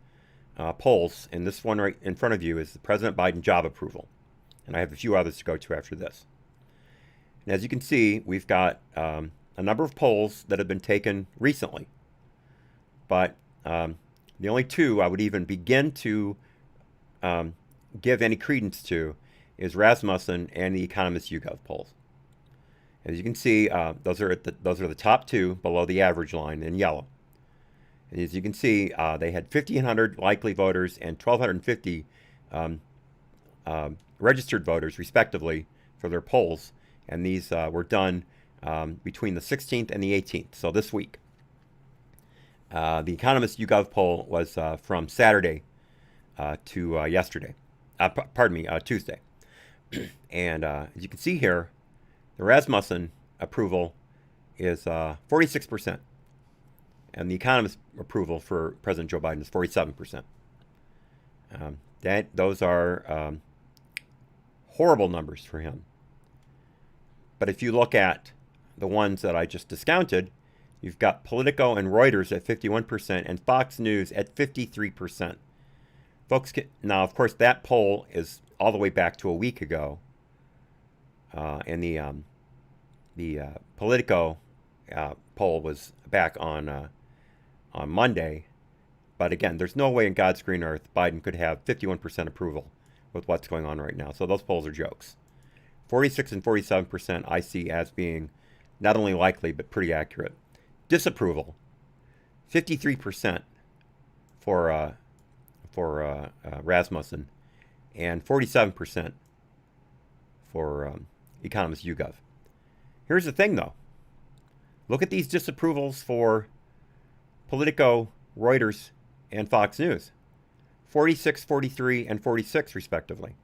Speaker 2: polls, and this one right in front of you is the President Biden job approval. And I have a few others to go to after this. And as you can see, we've got a number of polls that have been taken recently. But the only two I would even begin to give any credence to is Rasmussen and the Economist YouGov polls. As you can see, those are the top two below the average line in yellow. And as you can see, they had 1,500 likely voters and 1,250 registered voters, respectively, for their polls. And these were done between the 16th and the 18th, so this week. The Economist YouGov poll was from Saturday to yesterday. Tuesday. And as you can see here, the Rasmussen approval is 46%. And the Economist approval for President Joe Biden is 47%. Those are horrible numbers for him. But if you look at the ones that I just discounted, you've got Politico and Reuters at 51% and Fox News at 53%. Folks, now, of course, that poll is all the way back to a week ago. And the Politico poll was back on Monday. But again, there's no way in God's green earth Biden could have 51% approval with what's going on right now. So those polls are jokes. 46 and 47% I see as being not only likely, but pretty accurate. Disapproval, 53% for Rasmussen, and 47% for Economist YouGov. Here's the thing, though. Look at these disapprovals for Politico, Reuters, and Fox News. 46, 43, and 46, respectively.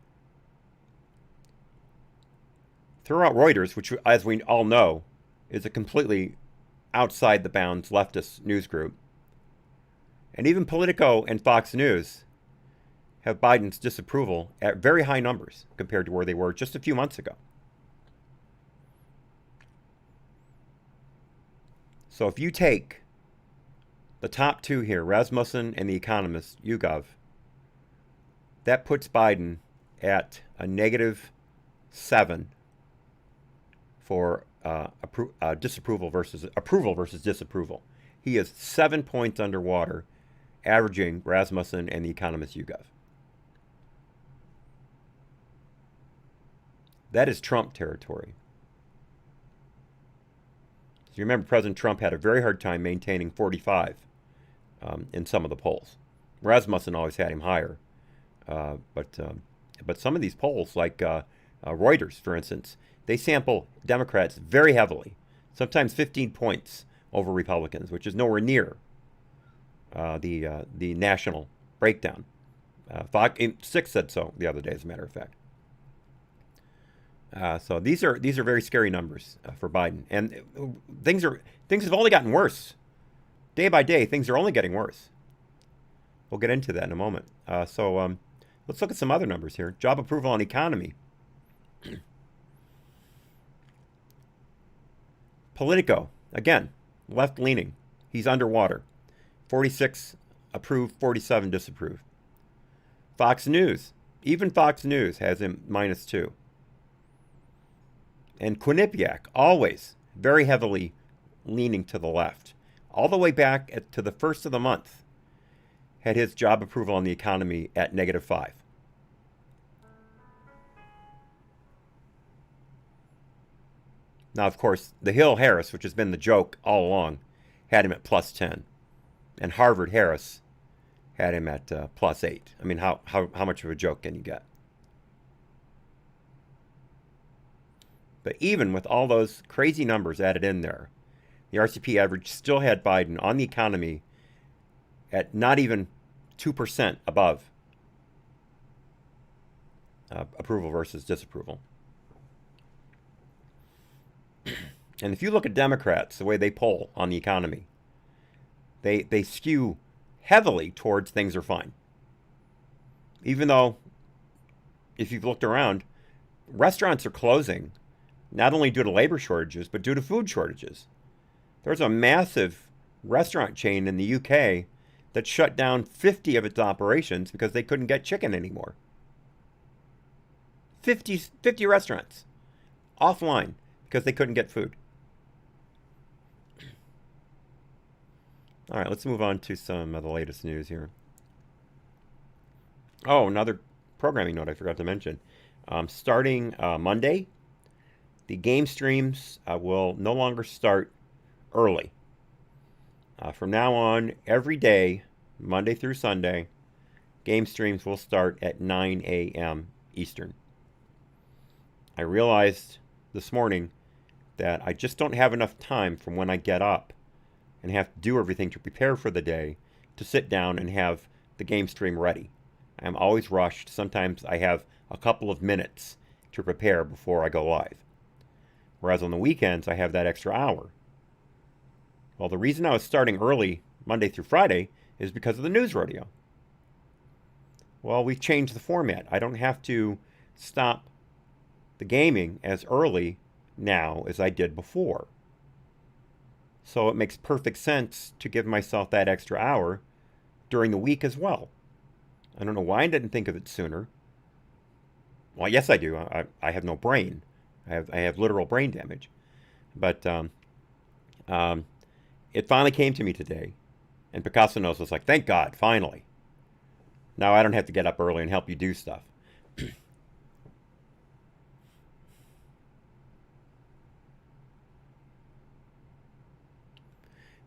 Speaker 2: Throw out Reuters, which, as we all know, is a completely outside the bounds leftist news group. And even Politico and Fox News have Biden's disapproval at very high numbers compared to where they were just a few months ago. So if you take the top two here, Rasmussen and The Economist, YouGov, that puts Biden at a -7 for disapproval versus approval versus disapproval. He is 7 points underwater, averaging Rasmussen and The Economist YouGov. That is Trump territory. So you remember President Trump had a very hard time maintaining 45 in some of the polls. Rasmussen always had him higher. But some of these polls, like Reuters, for instance, they sample Democrats very heavily, sometimes 15 points over Republicans, which is nowhere near the national breakdown. Fox 6 said so the other day, as a matter of fact. So these are very scary numbers for Biden, and things have only gotten worse. Day by day, things are only getting worse. We'll get into that in a moment. So let's look at some other numbers here. Job approval on economy. Politico, again, left-leaning. He's underwater. 46 approved, 47 disapproved. Fox News, even Fox News has him -2. And Quinnipiac, always very heavily leaning to the left. All the way back to the first of the month, had his job approval on the economy at -5. Now, of course, the Hill Harris, which has been the joke all along, had him at +10. And Harvard Harris had him at +8. I mean, how much of a joke can you get? But even with all those crazy numbers added in there, the RCP average still had Biden on the economy at not even 2% above approval versus disapproval. And if you look at Democrats, the way they poll on the economy, they skew heavily towards things are fine. Even though, if you've looked around, restaurants are closing, not only due to labor shortages, but due to food shortages. There's a massive restaurant chain in the UK that shut down 50 of its operations because they couldn't get chicken anymore. 50 restaurants offline because they couldn't get food. All right, let's move on to some of the latest news here. Oh, another programming note I forgot to mention. Starting Monday, the game streams will no longer start early. From now on, every day, Monday through Sunday, game streams will start at 9 a.m. Eastern. I realized this morning that I just don't have enough time from when I get up and have to do everything to prepare for the day to sit down and have the game stream ready. I'm always rushed. Sometimes I have a couple of minutes to prepare before I go live. Whereas on the weekends, I have that extra hour. Well, the reason I was starting early Monday through Friday is because of the news rodeo. Well, we've changed the format. I don't have to stop the gaming as early now as I did before. So it makes perfect sense to give myself that extra hour during the week as well. I don't know why I didn't think of it sooner. Well, yes, I do. I have no brain. I have literal brain damage. But it finally came to me today. And Picasso knows. Was like, thank God, finally. Now I don't have to get up early and help you do stuff.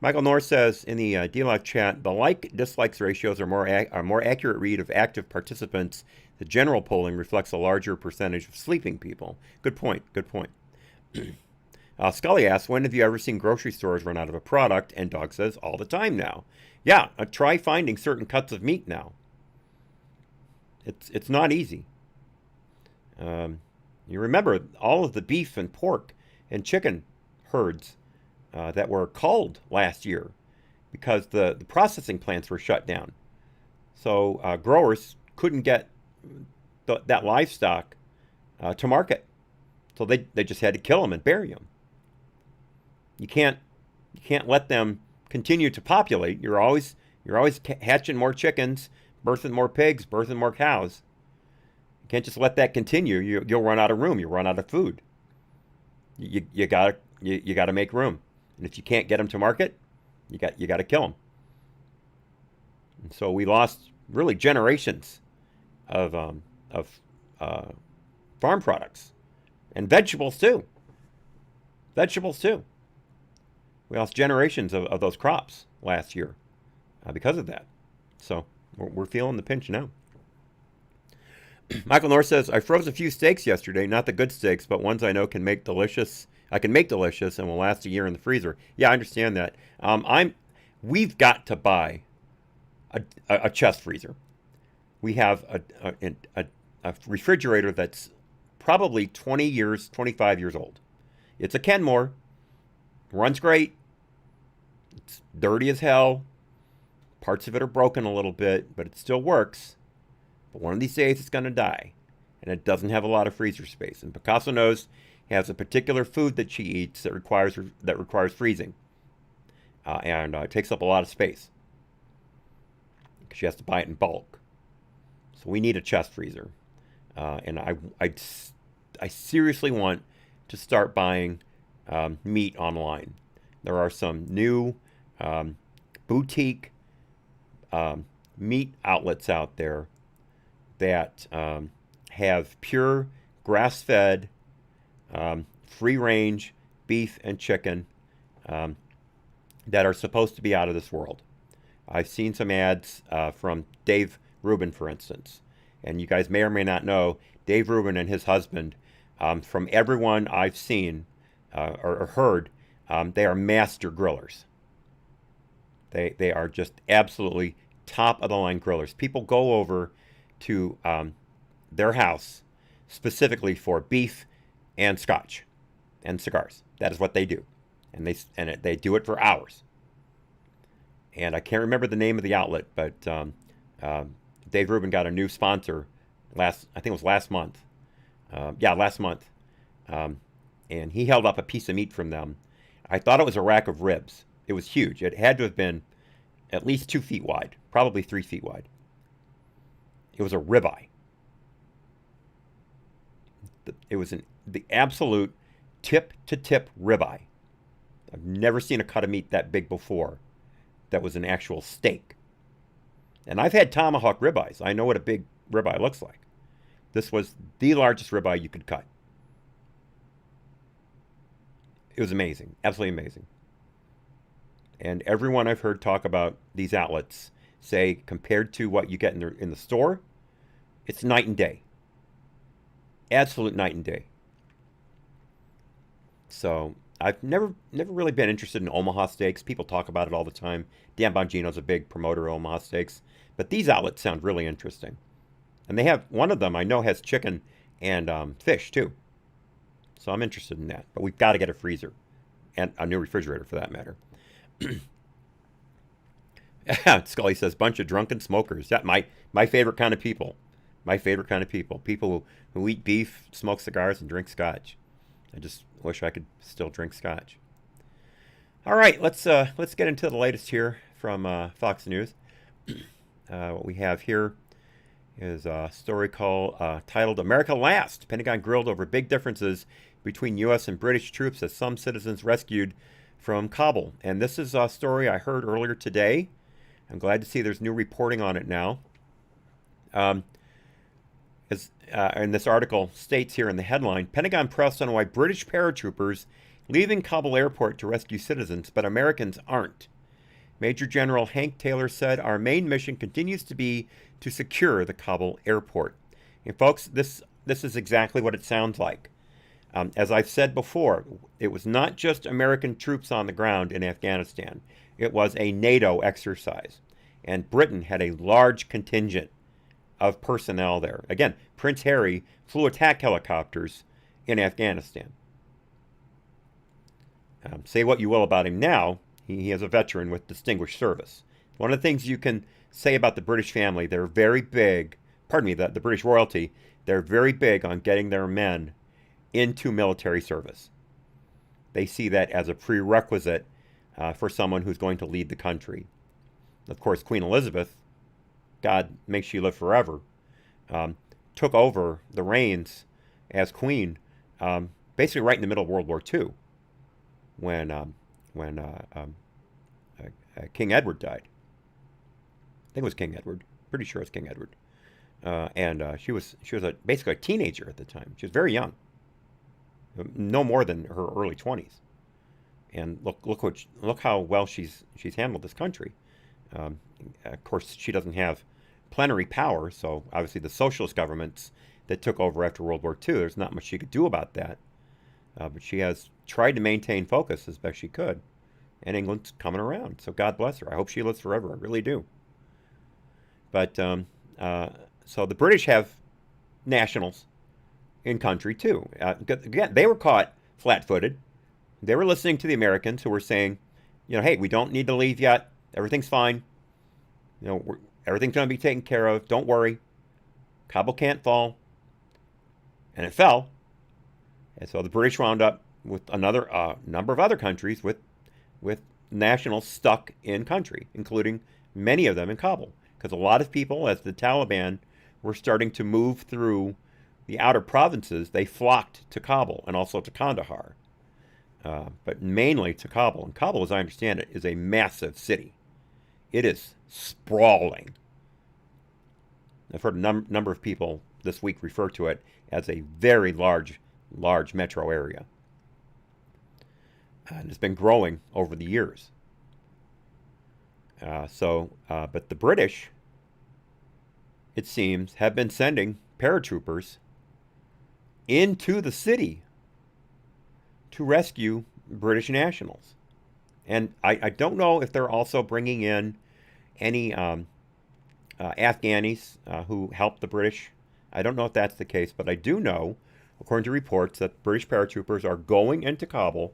Speaker 2: Michael North says in the DLive chat, the like-dislikes ratios are more accurate read of active participants. The general polling reflects a larger percentage of sleeping people. Good point. Good point. Scully asks, when have you ever seen grocery stores run out of a product? And Dog says, all the time now. Yeah, try finding certain cuts of meat now. It's not easy. You remember all of the beef and pork and chicken herds that were culled last year because the processing plants were shut down. So growers couldn't get that livestock to market. So they just had to kill them and bury them. You can't let them continue to populate. You're always hatching more chickens, birthing more pigs, birthing more cows. You can't just let that continue. You'll run out of room. You'll run out of food. You gotta make room. And if you can't get them to market, you got to kill them. And so we lost really generations of farm products and vegetables too. We lost generations of those crops last year because of that. So we're feeling the pinch now. Michael North says, I froze a few steaks yesterday, not the good steaks, but ones I know can make delicious. I can make delicious and will last a year in the freezer. Yeah, I understand that. We've got to buy a chest freezer. We have a refrigerator that's probably 25 years old. It's a Kenmore. Runs great. It's dirty as hell. Parts of it are broken a little bit, but it still works. But one of these days it's going to die. And it doesn't have a lot of freezer space. And Picasso knows he has a particular food that she eats that requires freezing. And it takes up a lot of space. Because she has to buy it in bulk. So we need a chest freezer. And I seriously want to start buying meat online. There are some new boutique meat outlets out there that have pure grass-fed, free-range beef and chicken that are supposed to be out of this world. I've seen some ads from Dave Rubin, for instance. And you guys may or may not know, Dave Rubin and his husband, from everyone I've seen or heard, they are master grillers. They are just absolutely top-of-the-line grillers. People go over to their house specifically for beef and scotch. and cigars. That is what they do, and they do it for hours. And I can't remember the name of the outlet, but Dave Rubin got a new sponsor I think it was last month. Last month. And he held up a piece of meat from them. I thought it was a rack of ribs. It was huge. It had to have been at least 2 feet wide, probably 3 feet wide. It was a ribeye. It was the absolute tip-to-tip ribeye. I've never seen a cut of meat that big before that was an actual steak. And I've had tomahawk ribeyes. I know what a big ribeye looks like. This was the largest ribeye you could cut. It was amazing, absolutely amazing. And everyone I've heard talk about these outlets say, compared to what you get in the store, it's night and day. Absolute night and day. So I've never really been interested in Omaha steaks. People talk about it all the time. Dan Bongino's a big promoter of Omaha steaks. But these outlets sound really interesting. And they have, one of them I know has chicken and fish too. So I'm interested in that. But we've got to get a freezer and a new refrigerator for that matter. Scully says, bunch of drunken smokers. Yeah, my favorite kind of people. My favorite kind of people. People who eat beef, smoke cigars, and drink scotch. I just wish I could still drink scotch. All right, let's get into the latest here from Fox News. What we have here is a story titled "America Last." Pentagon grilled over big differences between U.S. and British troops as some citizens rescued from Kabul. And this is a story I heard earlier today. I'm glad to see there's new reporting on it now. And this article states here in the headline, Pentagon pressed on why British paratroopers leaving Kabul airport to rescue citizens, but Americans aren't. Major General Hank Taylor said, our main mission continues to be to secure the Kabul airport. And folks, this is exactly what it sounds like. As I've said before, it was not just American troops on the ground in Afghanistan. It was a NATO exercise. And Britain had a large contingent of personnel there. Again, Prince Harry flew attack helicopters in Afghanistan. Say what you will about him now, he is a veteran with distinguished service. One of the things you can say about the British family, they're very big, the British royalty, they're very big on getting their men into military service. They see that as a prerequisite for someone who's going to lead the country. Of course, Queen Elizabeth, God makes she live forever, took over the reins as queen basically right in the middle of World War II when King Edward died. I think it was King Edward. Pretty sure it's King Edward. And she was basically a teenager at the time. She was very young, no more than her early 20s. And look how well she's handled this country. Of course, she doesn't have plenary power, so obviously the socialist governments that took over after World War II, there's not much she could do about that. But she has tried to maintain focus as best she could. And England's coming around, so God bless her. I hope she lives forever. I really do. But so the British have nationals in country too. Again, they were caught flat-footed. They were listening to the Americans who were saying, hey, we don't need to leave yet. Everything's fine. Everything's going to be taken care of. Don't worry. Kabul can't fall. And it fell. And so the British wound up with another number of other countries with nationals stuck in country, including many of them in Kabul. Because a lot of people, as the Taliban were starting to move through the outer provinces, they flocked to Kabul and also to Kandahar. But mainly to Kabul. And Kabul, as I understand it, is a massive city. It is sprawling. I've heard a number of people this week refer to it as a very large metro area. And it's been growing over the years. But the British, it seems, have been sending paratroopers into the city to rescue British nationals. And I don't know if they're also bringing in any Afghanis who helped the British. I don't know if that's the case, but I do know according to reports, that British paratroopers are going into Kabul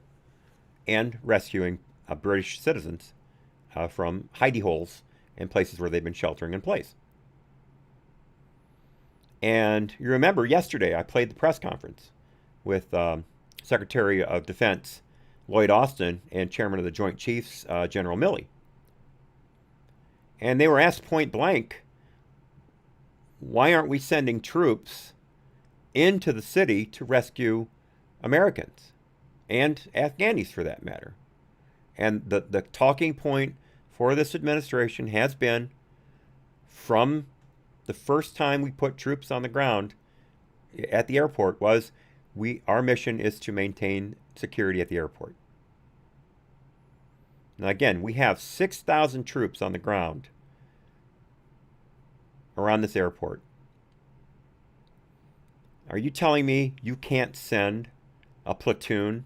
Speaker 2: and rescuing British citizens from hidey holes in places where they've been sheltering in place. And you remember yesterday I played the press conference with Secretary of Defense Lloyd Austin and Chairman of the Joint Chiefs, General Milley. And they were asked point blank, why aren't we sending troops into the city to rescue Americans and Afghanis for that matter? And the talking point for this administration has been, from the first time we put troops on the ground at the airport, was our mission is to maintain security at the airport. Now again, we have 6,000 troops on the ground around this airport. Are you telling me you can't send a platoon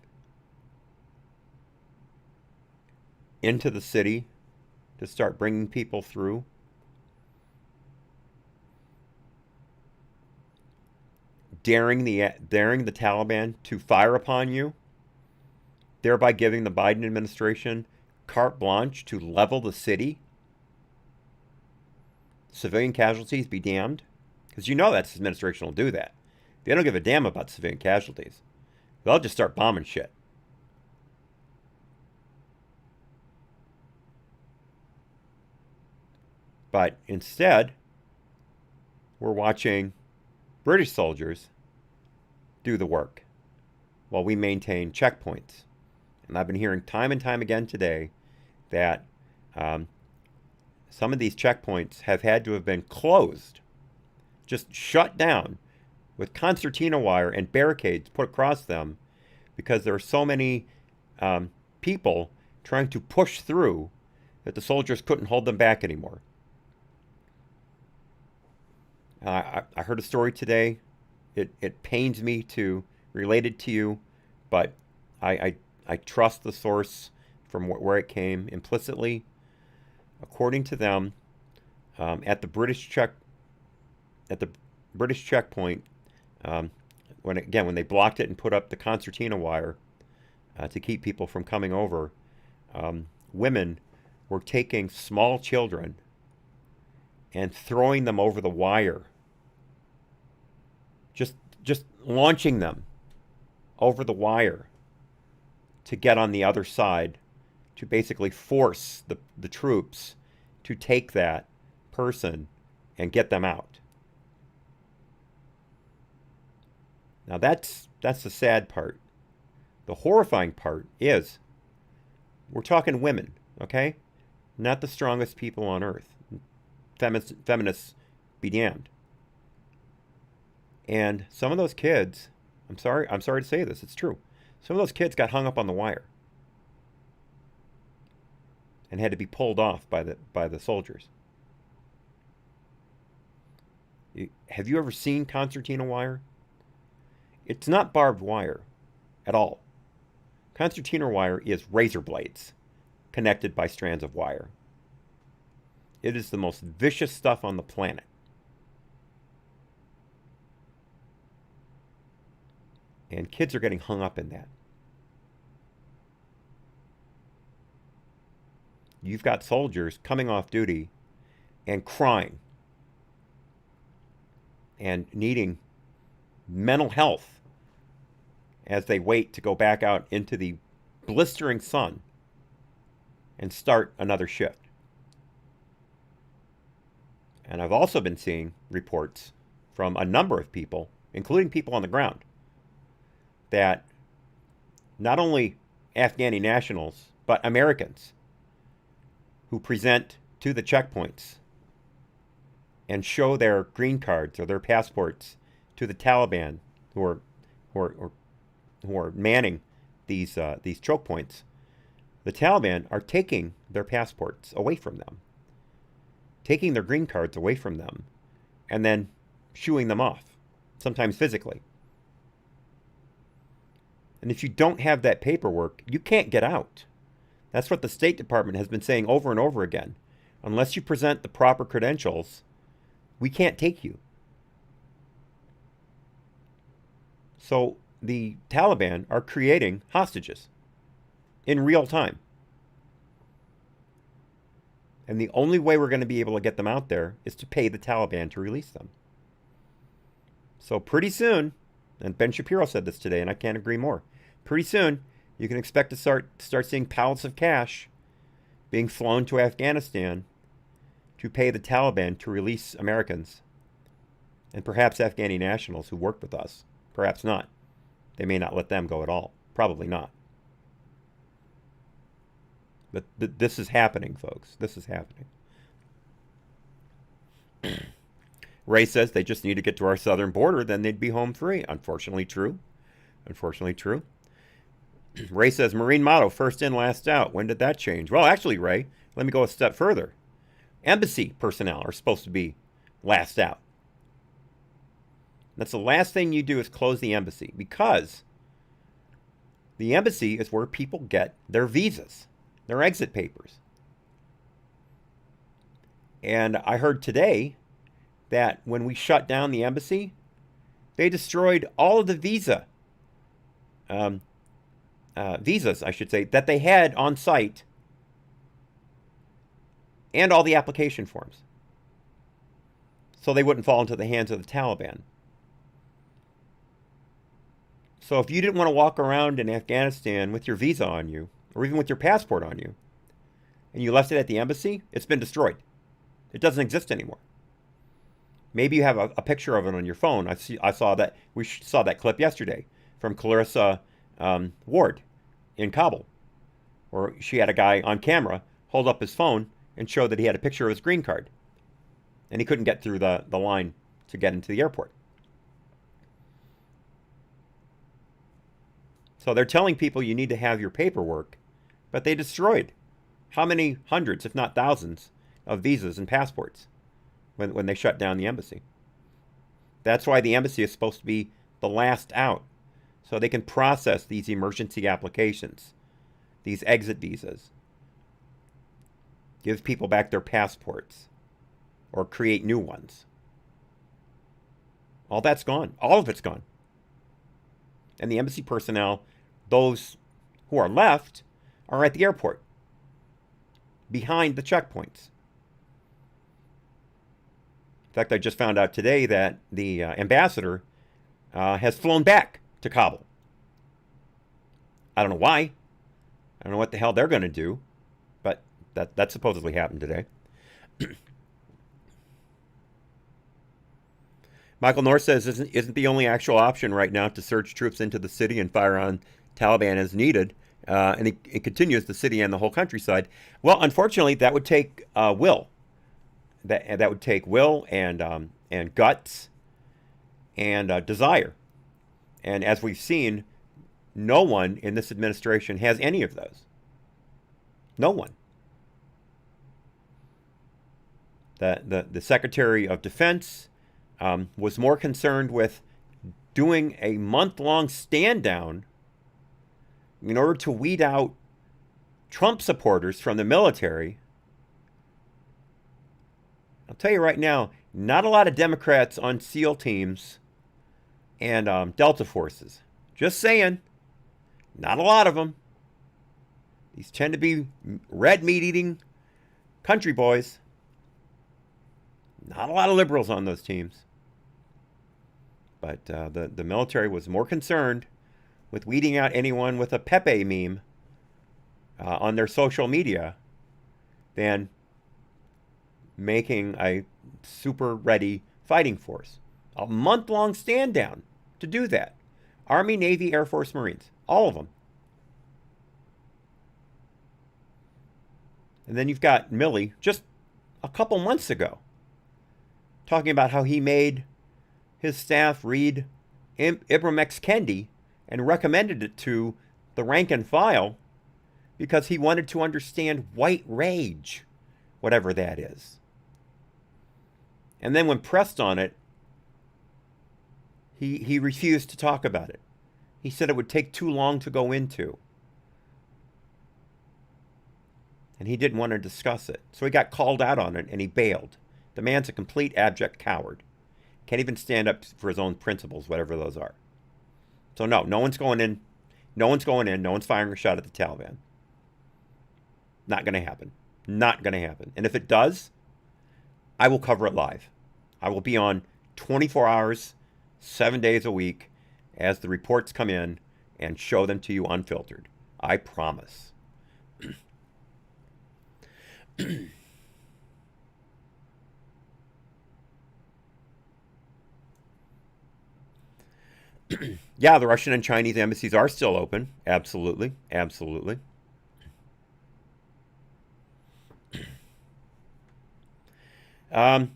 Speaker 2: into the city to start bringing people through? Daring the Taliban to fire upon you, thereby giving the Biden administration carte blanche to level the city? Civilian casualties be damned? Because you know that this administration will do that. They don't give a damn about civilian casualties. They'll just start bombing shit. But instead, we're watching British soldiers do the work while we maintain checkpoints. And I've been hearing time and time again today that some of these checkpoints have had to have been closed, just shut down, with concertina wire and barricades put across them, because there are so many people trying to push through that the soldiers couldn't hold them back anymore. I heard a story today. It pains me to relate it to you, but I trust the source from where it came implicitly. According to them, at the British checkpoint, when they blocked it and put up the concertina wire to keep people from coming over, women were taking small children and throwing them over the wire, just launching them over the wire to get on the other side, to basically force the troops to take that person and get them out. Now that's the sad part. The horrifying part is we're talking women, okay? Not the strongest people on earth. Feminists be damned. And some of those kids, I'm sorry to say this, it's true. Some of those kids got hung up on the wire and had to be pulled off by the soldiers. Have you ever seen concertina wire? It's not barbed wire at all. Concertina wire is razor blades connected by strands of wire. It is the most vicious stuff on the planet. And kids are getting hung up in that. You've got soldiers coming off duty and crying and needing mental health as they wait to go back out into the blistering sun and start another shift. And I've also been seeing reports from a number of people, including people on the ground, that not only Afghani nationals, but Americans who present to the checkpoints and show their green cards or their passports to the Taliban who are manning these choke points, the Taliban are taking their passports away from them, taking their green cards away from them, and then shooing them off, sometimes physically. And if you don't have that paperwork, you can't get out. That's what the State Department has been saying over and over again. Unless you present the proper credentials, we can't take you. So the Taliban are creating hostages in real time. And the only way we're going to be able to get them out there is to pay the Taliban to release them. So pretty soon, and Ben Shapiro said this today, and I can't agree more. Pretty soon, you can expect to start seeing pallets of cash being flown to Afghanistan to pay the Taliban to release Americans and perhaps Afghani nationals who worked with us. Perhaps not. They may not let them go at all. Probably not. But this is happening, folks. This is happening. Ray says they just need to get to our southern border, then they'd be home free. Unfortunately true. Unfortunately true. Ray says, Marine motto, first in, last out. When did that change? Well, actually, Ray, let me go a step further. Embassy personnel are supposed to be last out. That's the last thing you do is close the embassy, because the embassy is where people get their visas, their exit papers. And I heard today that when we shut down the embassy, they destroyed all of the visas, I should say, that they had on site, and all the application forms, so they wouldn't fall into the hands of the Taliban. So if you didn't want to walk around in Afghanistan with your visa on you, or even with your passport on you, and you left it at the embassy, it's been destroyed. It doesn't exist anymore. Maybe you have a picture of it on your phone. I saw that. We saw that clip yesterday from Clarissa Ward in Kabul, where she had a guy on camera hold up his phone and show that he had a picture of his green card, and he couldn't get through the line to get into the airport. So they're telling people you need to have your paperwork, but they destroyed how many hundreds, if not thousands, of visas and passports when they shut down the embassy. That's why the embassy is supposed to be the last out, so they can process these emergency applications, these exit visas, give people back their passports, or create new ones. All that's gone. All of it's gone. And the embassy personnel, those who are left, are at the airport, behind the checkpoints. In fact, I just found out today that the ambassador has flown back to Kabul. I don't know why. I don't know what the hell they're going to do, but that supposedly happened today. Michael North says, isn't the only actual option right now to surge troops into the city and fire on Taliban as needed? And it continues, the city and the whole countryside. Well, unfortunately, that would take will. That would take will and guts and desire. And as we've seen, no one in this administration has any of those. No one. The Secretary of Defense was more concerned with doing a month-long stand-down in order to weed out Trump supporters from the military. I'll tell you right now, not a lot of Democrats on SEAL teams and Delta forces. Just saying, not a lot of them. These tend to be red meat-eating country boys. Not a lot of liberals on those teams. But the military was more concerned with weeding out anyone with a Pepe meme on their social media than making a super ready fighting force. A month-long stand down to do that. Army, Navy, Air Force, Marines. All of them. And then you've got Milley just a couple months ago talking about how he made his staff read Ibram X. Kendi and recommended it to the rank and file because he wanted to understand white rage, whatever that is. And then when pressed on it, he refused to talk about it. He said it would take too long to go into. And he didn't want to discuss it. So he got called out on it and he bailed. The man's a complete abject coward. Can't even stand up for his own principles, whatever those are. So no, no one's going in. No one's going in. No one's firing a shot at the Taliban. Not going to happen. Not going to happen. And if it does, I will cover it live. I will be on 24 hours, 7 days a week as the reports come in and show them to you unfiltered. I promise. Yeah, the Russian and Chinese embassies are still open. Absolutely. Absolutely. Dog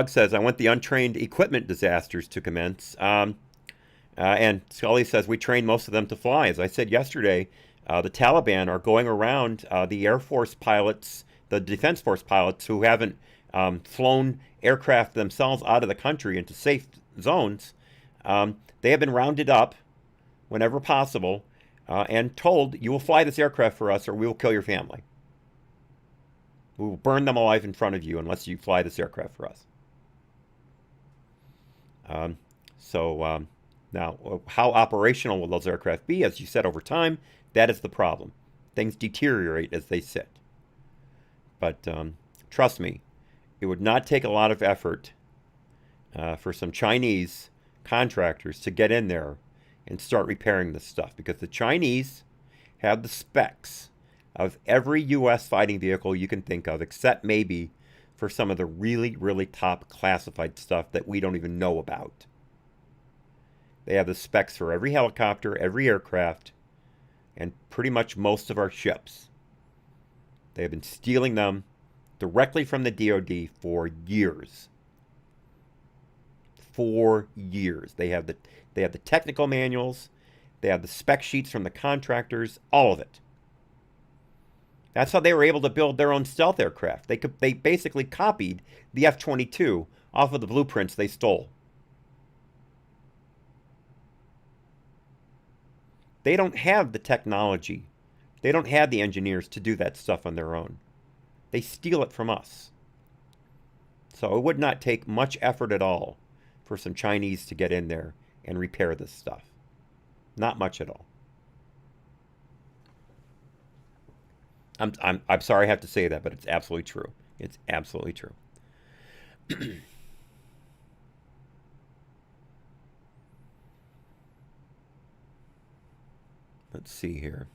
Speaker 2: says, I want the untrained equipment disasters to commence. And Scully says, we train most of them to fly. As I said yesterday, the Taliban are going around the Air Force pilots, the Defense Force pilots who haven't flown aircraft themselves out of the country into safe zones. They have been rounded up whenever possible and told, you will fly this aircraft for us or we will kill your family. We will burn them alive in front of you unless you fly this aircraft for us. Now, how operational will those aircraft be? As you said, over time, that is the problem. Things deteriorate as they sit. But trust me, it would not take a lot of effort for some Chinese contractors to get in there and start repairing this stuff, because the Chinese have the specs of every U.S. fighting vehicle you can think of, except maybe for some of the really, really top classified stuff that we don't even know about. They have the specs for every helicopter, every aircraft, and pretty much most of our ships. They have been stealing them directly from the DoD for years. For years. They have the technical manuals, they have the spec sheets from the contractors, all of it. That's how they were able to build their own stealth aircraft. They basically copied the F-22 off of the blueprints they stole. They don't have the technology. They don't have the engineers to do that stuff on their own. They steal it from us. So it would not take much effort at all for some Chinese to get in there and repair this stuff. Not much at all. I'm sorry I have to say that, but it's absolutely true. It's absolutely true. Let's see here.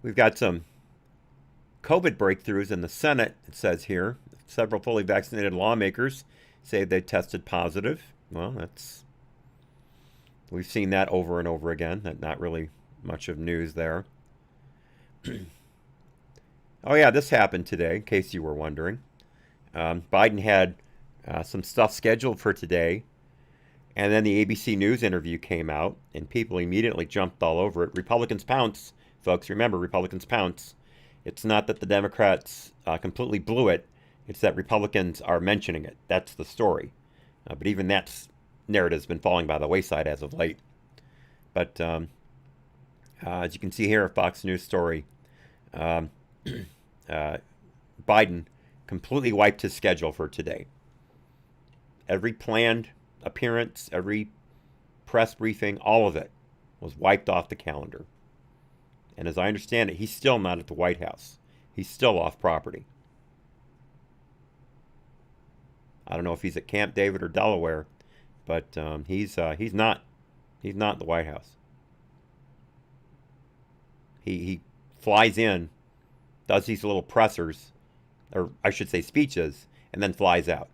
Speaker 2: We've got some COVID breakthroughs in the Senate, it says here. Several fully vaccinated lawmakers say they tested positive. Well, we've seen that over and over again. Not really much of news there. Oh yeah, this happened today, in case you were wondering. Biden had some stuff scheduled for today, and then the ABC News interview came out, and people immediately jumped all over it. Republicans pounce, folks. Remember, Republicans pounce. It's not that the Democrats completely blew it. It's that Republicans are mentioning it. That's the story. But even that narrative has been falling by the wayside as of late. But as you can see here, a Fox News story, Biden completely wiped his schedule for today. Every planned appearance, every press briefing, all of it was wiped off the calendar. And as I understand it, he's still not at the White House. He's still off property. I don't know if he's at Camp David or Delaware, but he's not in the White House. He flies in, does these little pressers, or I should say speeches, and then flies out.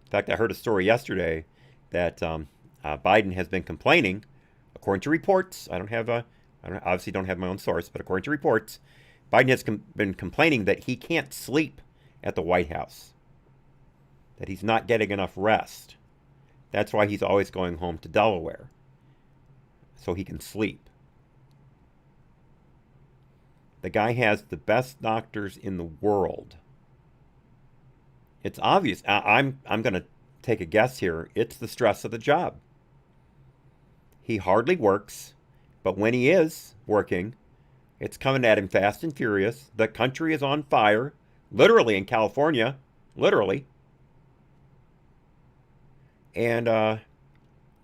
Speaker 2: In fact, I heard a story yesterday that Biden has been complaining, according to reports. I obviously don't have my own source, but according to reports, Biden has been complaining that he can't sleep at the White House, that he's not getting enough rest. That's why he's always going home to Delaware, so he can sleep. The guy has the best doctors in the world. It's obvious. I'm going to take a guess here. It's the stress of the job. He hardly works, but when he is working, It's coming at him fast and furious. The country is on fire, literally in California, literally. And the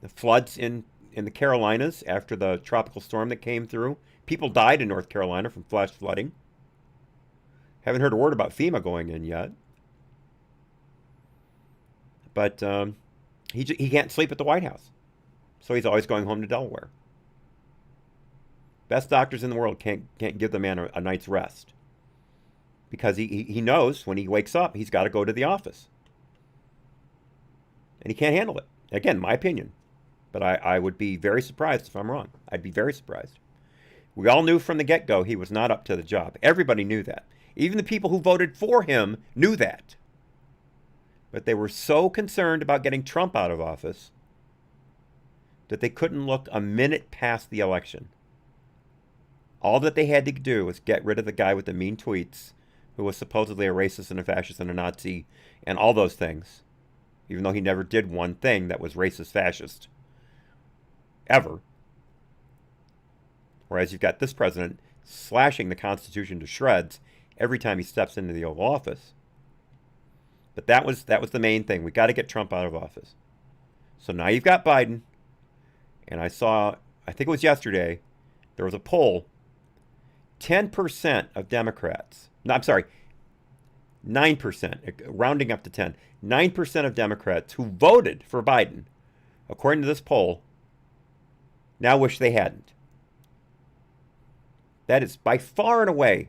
Speaker 2: floods in the Carolinas after the tropical storm that came through. People died in North Carolina from flash flooding. Haven't heard a word about FEMA going in yet. But he can't sleep at the White House. So he's always going home to Delaware. Best doctors in the world can't give the man a night's rest. Because he knows when he wakes up, he's got to go to the office. And he can't handle it. Again, my opinion. But I would be very surprised if I'm wrong. I'd be very surprised. We all knew from the get-go he was not up to the job. Everybody knew that. Even the people who voted for him knew that. But they were so concerned about getting Trump out of office that they couldn't look a minute past the election. All that they had to do was get rid of the guy with the mean tweets, who was supposedly a racist and a fascist and a Nazi and all those things, even though he never did one thing that was racist, fascist, ever. Whereas you've got this president slashing the Constitution to shreds every time he steps into the Oval Office. But that was the main thing. We got to get Trump out of office. So now you've got Biden, and I think it was yesterday, there was a poll. 10% of Democrats, no, I'm sorry, 9%, rounding up to 10, 9% of Democrats who voted for Biden, according to this poll, now wish they hadn't. That is by far and away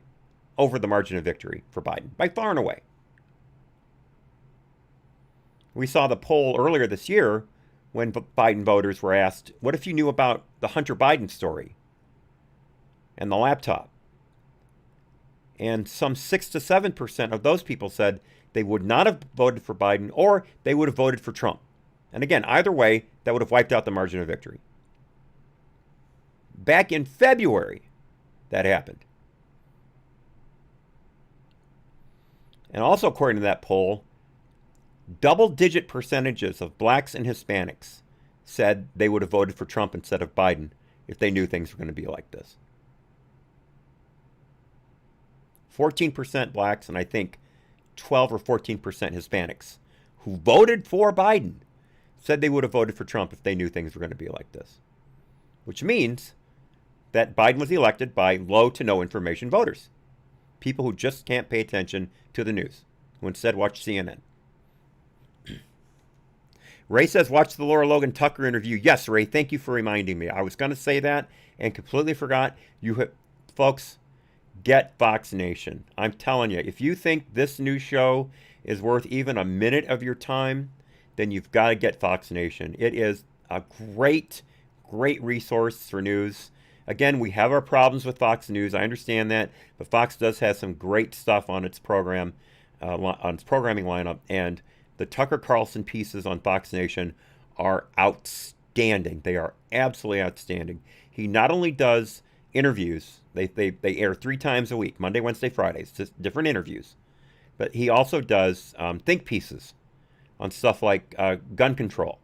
Speaker 2: over the margin of victory for Biden. By far and away. We saw the poll earlier this year when Biden voters were asked, what if you knew about the Hunter Biden story and the laptop? And some 6 to 7% of those people said they would not have voted for Biden or they would have voted for Trump. And again, either way, that would have wiped out the margin of victory. Back in February, that happened. And also, according to that poll, double-digit percentages of blacks and Hispanics said they would have voted for Trump instead of Biden if they knew things were going to be like this. 14% blacks and I think 12 or 14% Hispanics who voted for Biden said they would have voted for Trump if they knew things were going to be like this. Which means that Biden was elected by low to no information voters. People who just can't pay attention to the news, who instead watch CNN. Ray says, watch the Laura Logan Tucker interview. Yes, Ray, thank you for reminding me. I was going to say that and completely forgot. Folks, get Fox Nation. I'm telling you, if you think this new show is worth even a minute of your time, then you've got to get Fox Nation. It is a great, great resource for news. Again, we have our problems with Fox News. I understand that, but Fox does have some great stuff on its program, on its programming lineup, and the Tucker Carlson pieces on Fox Nation are outstanding. They are absolutely outstanding. He not only does interviews, they air 3 times a week, Monday, Wednesday, Fridays, just different interviews, but he also does think pieces on stuff like gun control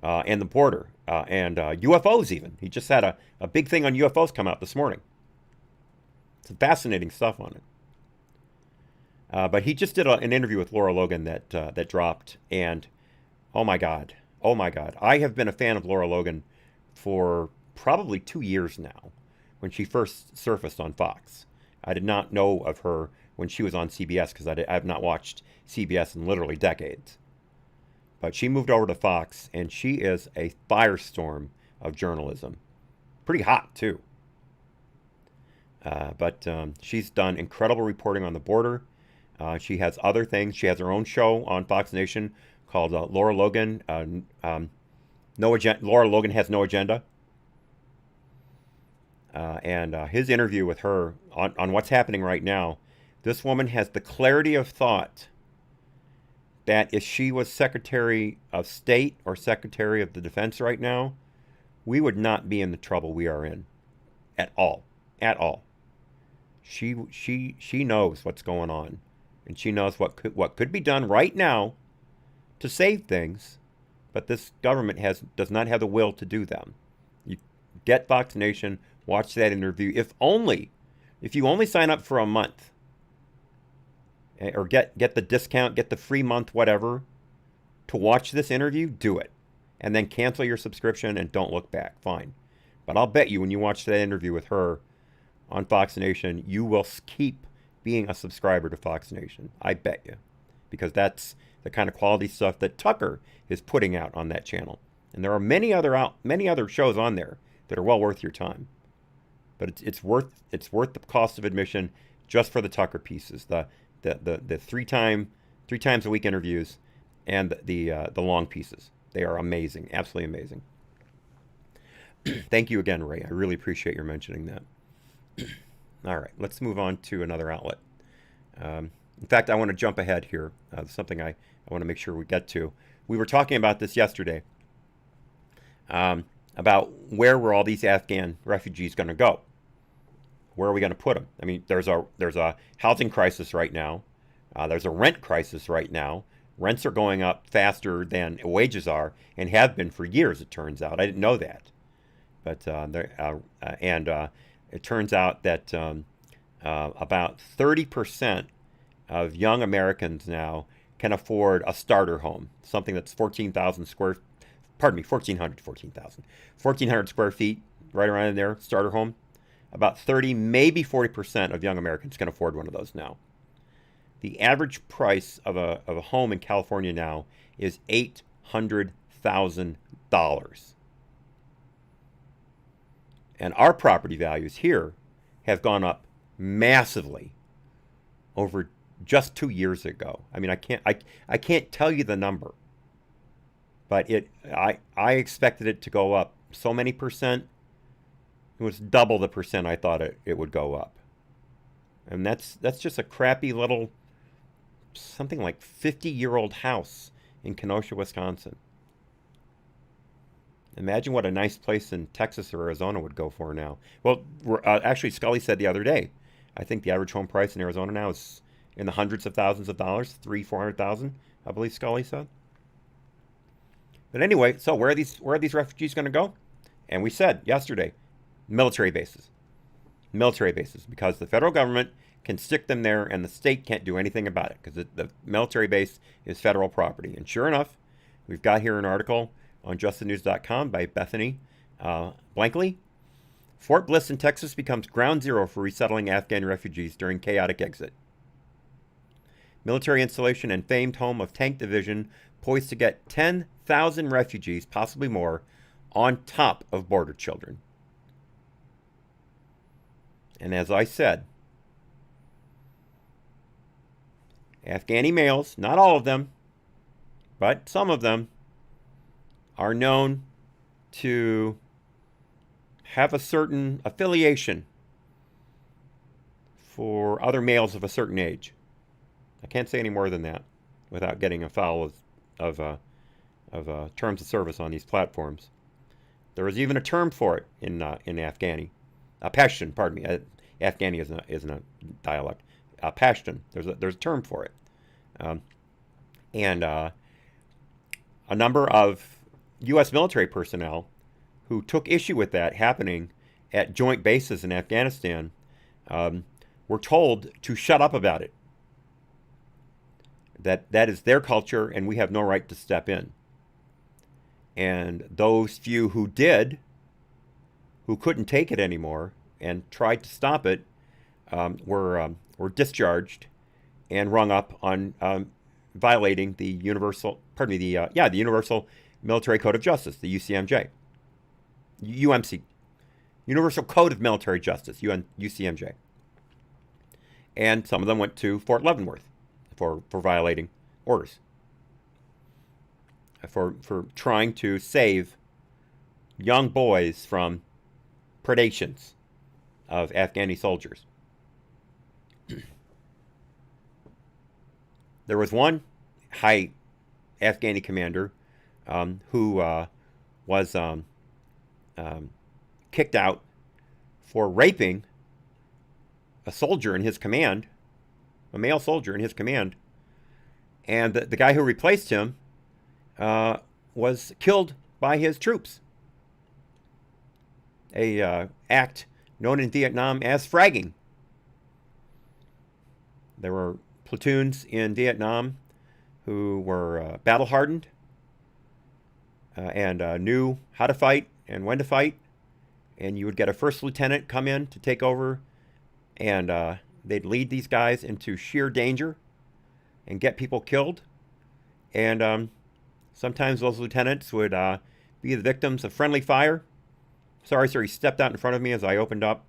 Speaker 2: and the border and UFOs even. He just had a big thing on UFOs come out this morning. Some fascinating stuff on it. But he just did an interview with Laura Logan that dropped, and oh my God. I have been a fan of Laura Logan for probably 2 years now, when she first surfaced on Fox. I did not know of her when she was on CBS because I have not watched CBS in literally decades. But she moved over to Fox, and she is a firestorm of journalism. Pretty hot, too. But she's done incredible reporting on the border. She has other things. She has her own show on Fox Nation called Laura Logan. Laura Logan Has No Agenda. And his interview with her on what's happening right now, this woman has the clarity of thought that if she was Secretary of State or Secretary of the Defense right now, we would not be in the trouble we are in at all. At all. She knows what's going on, and she knows what could be done right now to save things, but this government does not have the will to do them. You get Fox Nation, watch that interview, if only If you only sign up for a month, or get the discount, get the free month, whatever, to watch this interview, do it. And then cancel your subscription and don't look back. Fine. But I'll bet you when you watch that interview with her on Fox Nation, you will keep being a subscriber to Fox Nation. I bet you. Because that's the kind of quality stuff that Tucker is putting out on that channel. And there are many other shows on there that are well worth your time. But it's worth the cost of admission just for the Tucker pieces, the three times a week interviews, and the long pieces. They are amazing, absolutely amazing. Thank you again, Ray. I really appreciate your mentioning that. All right, let's move on to another outlet. In fact, I want to jump ahead here. Something I want to make sure we get to. We were talking about this yesterday, about where were all these Afghan refugees going to go? Where are we going to put them? I mean, there's a housing crisis right now. There's a rent crisis right now. Rents are going up faster than wages are, and have been for years, it turns out. I didn't know that. But it turns out that about 30% of young Americans now can afford a starter home, something that's 14,000 square feet, right around in there, starter home. About 30, maybe 40% of young Americans can afford one of those now. The average price of a home in California now is $800,000. And our property values here have gone up massively over just 2 years ago. I mean, I can't tell you the number, but I expected it to go up so many percent. It was double the percent I thought it would go up. And that's just a crappy little, something like 50-year-old house in Kenosha, Wisconsin. Imagine what a nice place in Texas or Arizona would go for now. Well, actually, Scully said the other day, I think the average home price in Arizona now is in the hundreds of thousands of dollars, $300,000-400,000, I believe Scully said. But anyway, so where are these refugees going to go? And we said yesterday, military bases, because the federal government can stick them there and the state can't do anything about it because the military base is federal property. And sure enough, we've got here an article on justthenews.com by Bethany Blankley. Fort Bliss in Texas becomes ground zero for resettling Afghan refugees during chaotic exit. Military installation and famed home of Tank Division poised to get 10,000 refugees, possibly more, on top of border children. And as I said, Afghani males, not all of them, but some of them, are known to have a certain affiliation for other males of a certain age. I can't say any more than that without getting afoul of terms of service on these platforms. There is even a term for it in Afghani. Pashtun, pardon me. Afghani isn't a dialect. Pashtun. There's a term for it. And a number of U.S. military personnel who took issue with that happening at joint bases in Afghanistan were told to shut up about it. That is their culture, and we have no right to step in. And those few who did, who couldn't take it anymore and tried to stop it, were discharged and rung up on violating the Universal Military Code of Justice, the UCMJ, UMC, Universal Code of Military Justice, UCMJ. And some of them went to Fort Leavenworth for violating orders, for trying to save young boys from predations of Afghani soldiers. There was one high Afghani commander who was kicked out for raping a soldier in his command, a male soldier in his command, and the guy who replaced him was killed by his troops. A act known in Vietnam as fragging. There were platoons in Vietnam who were battle hardened and knew how to fight and when to fight. And you would get a first lieutenant come in to take over, and they'd lead these guys into sheer danger and get people killed. And sometimes those lieutenants would be the victims of friendly fire. Sorry, sir, he stepped out in front of me as I opened up.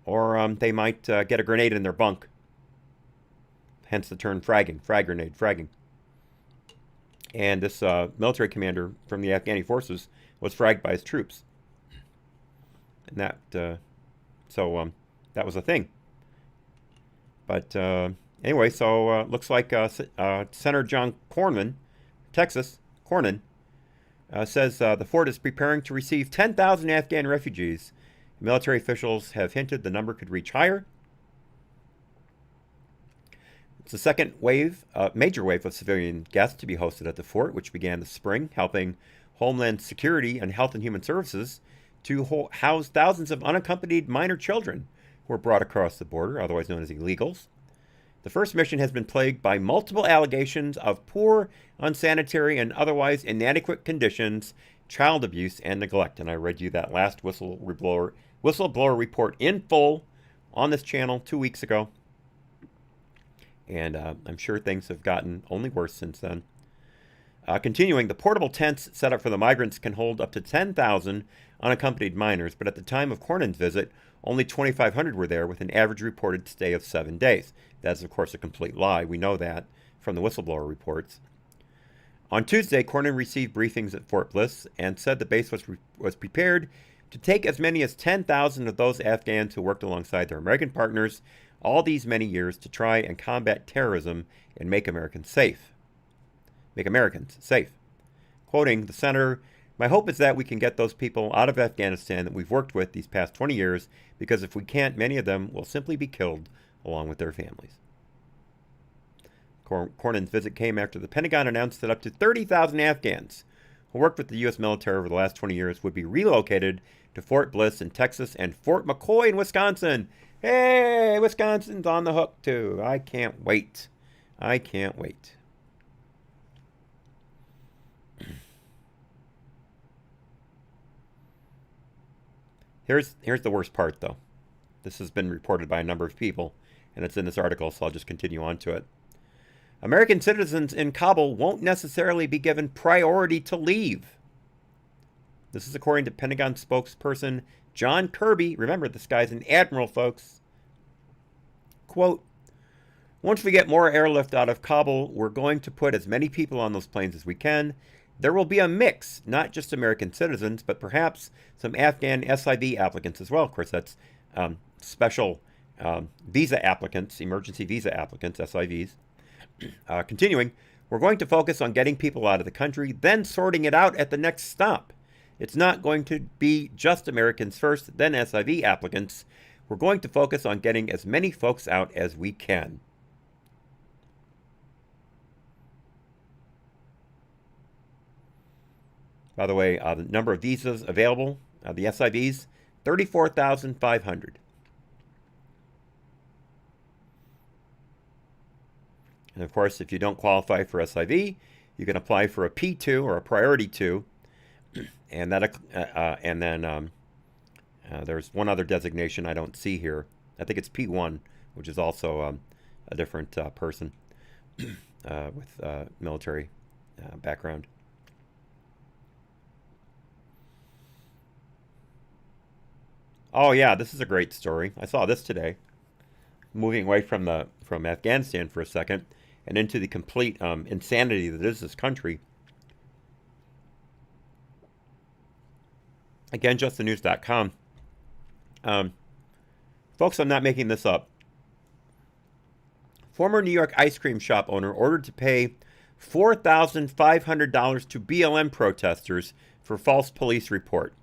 Speaker 2: Or they might get a grenade in their bunk. Hence the term fragging, frag grenade, fragging. And this military commander from the Afghani forces was fragged by his troops. And that, that was a thing. But anyway, so looks like Senator John Cornyn, Texas, says the fort is preparing to receive 10,000 Afghan refugees. Military officials have hinted the number could reach higher. It's the second wave, major wave of civilian guests to be hosted at the fort, which began this spring, helping Homeland Security and Health and Human Services to house thousands of unaccompanied minor children who were brought across the border, otherwise known as illegals. The first mission has been plagued by multiple allegations of poor, unsanitary, and otherwise inadequate conditions, child abuse, and neglect. And I read you that last whistleblower report in full on this channel 2 weeks ago. And I'm sure things have gotten only worse since then. Continuing, the portable tents set up for the migrants can hold up to 10,000 unaccompanied minors, but at the time of Cornyn's visit, only 2,500 were there with an average reported stay of 7 days. That's, of course, a complete lie. We know that from the whistleblower reports. On Tuesday, Cornyn received briefings at Fort Bliss and said the base was prepared to take as many as 10,000 of those Afghans who worked alongside their American partners all these many years to try and combat terrorism and make Americans safe. Quoting the senator, "My hope is that we can get those people out of Afghanistan that we've worked with these past 20 years, because if we can't, many of them will simply be killed along with their families." Cornyn's visit came after the Pentagon announced that up to 30,000 Afghans who worked with the U.S. military over the last 20 years would be relocated to Fort Bliss in Texas and Fort McCoy in Wisconsin. Hey, Wisconsin's on the hook too. I can't wait. Here's the worst part, though. This has been reported by a number of people, and it's in this article, so I'll just continue on to it. American citizens in Kabul won't necessarily be given priority to leave. This is according to Pentagon spokesperson John Kirby. Remember, this guy's an admiral, folks. Quote, "Once we get more airlift out of Kabul, we're going to put as many people on those planes as we can. There will be a mix, not just American citizens, but perhaps some Afghan SIV applicants as well." Of course, that's special visa applicants, emergency visa applicants, SIVs. Continuing, "We're going to focus on getting people out of the country, then sorting it out at the next stop. It's not going to be just Americans first, then SIV applicants. We're going to focus on getting as many folks out as we can." By the way, the number of visas available, the SIVs, 34,500. And of course, if you don't qualify for SIV, you can apply for a P2 or a Priority 2, and then there's one other designation I don't see here. I think it's P1, which is also a different person with military background. Oh yeah, this is a great story. I saw this today. Moving away from Afghanistan for a second and into the complete insanity that is this country. Again, justthenews.com. Folks, I'm not making this up. Former New York ice cream shop owner ordered to pay $4,500 to BLM protesters for false police report.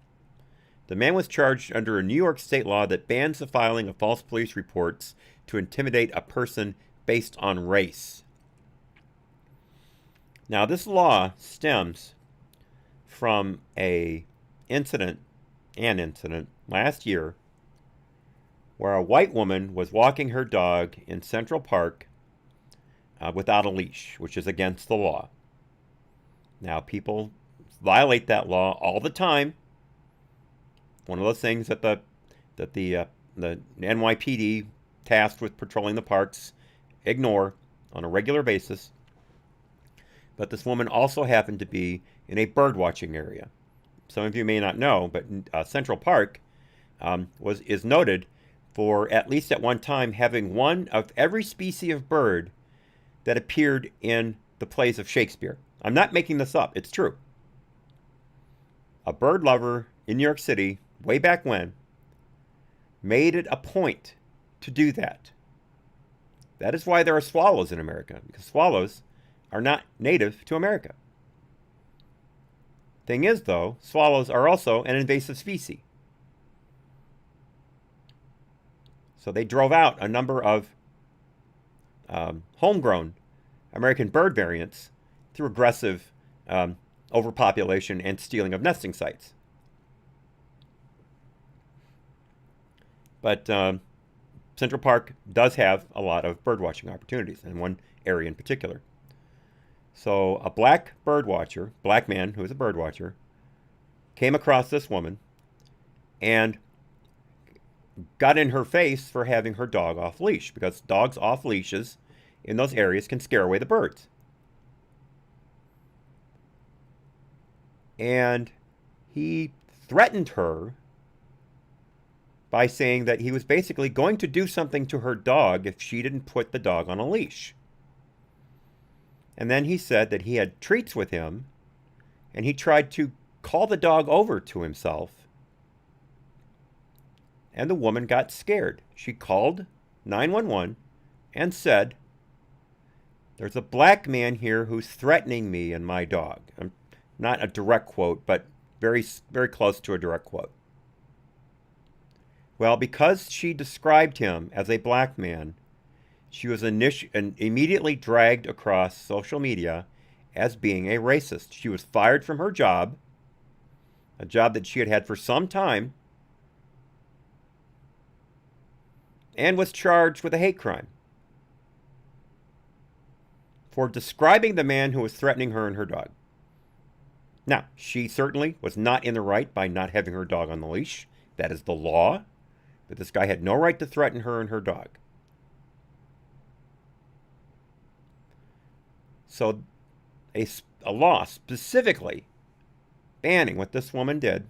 Speaker 2: The man was charged under a New York state law that bans the filing of false police reports to intimidate a person based on race. Now, this law stems from an incident last year where a white woman was walking her dog in Central Park without a leash, which is against the law. Now, people violate that law all the time. One of those things that the NYPD tasked with patrolling the parks ignore on a regular basis. But this woman also happened to be in a bird watching area. Some of you may not know, but Central Park is noted for, at least at one time, having one of every species of bird that appeared in the plays of Shakespeare. I'm not making this up. It's true. A bird lover in New York City, way back when, made it a point to do that. That is why there are swallows in America, because swallows are not native to America. Thing is, though, swallows are also an invasive species. So they drove out a number of homegrown American bird variants through aggressive overpopulation and stealing of nesting sites. But Central Park does have a lot of bird watching opportunities, in one area in particular. So a black bird watcher, black man who is a bird watcher, came across this woman and got in her face for having her dog off leash, because dogs off leashes in those areas can scare away the birds. And he threatened her by saying that he was basically going to do something to her dog if she didn't put the dog on a leash. And then he said that he had treats with him, and he tried to call the dog over to himself. And the woman got scared. She called 911 and said, "There's a black man here who's threatening me and my dog." Not a direct quote, but very, very close to a direct quote. Well, because she described him as a black man, she was immediately dragged across social media as being a racist. She was fired from her job, a job that she had had for some time, and was charged with a hate crime for describing the man who was threatening her and her dog. Now, she certainly was not in the right by not having her dog on the leash. That is the law. But this guy had no right to threaten her and her dog. So a law specifically banning what this woman did,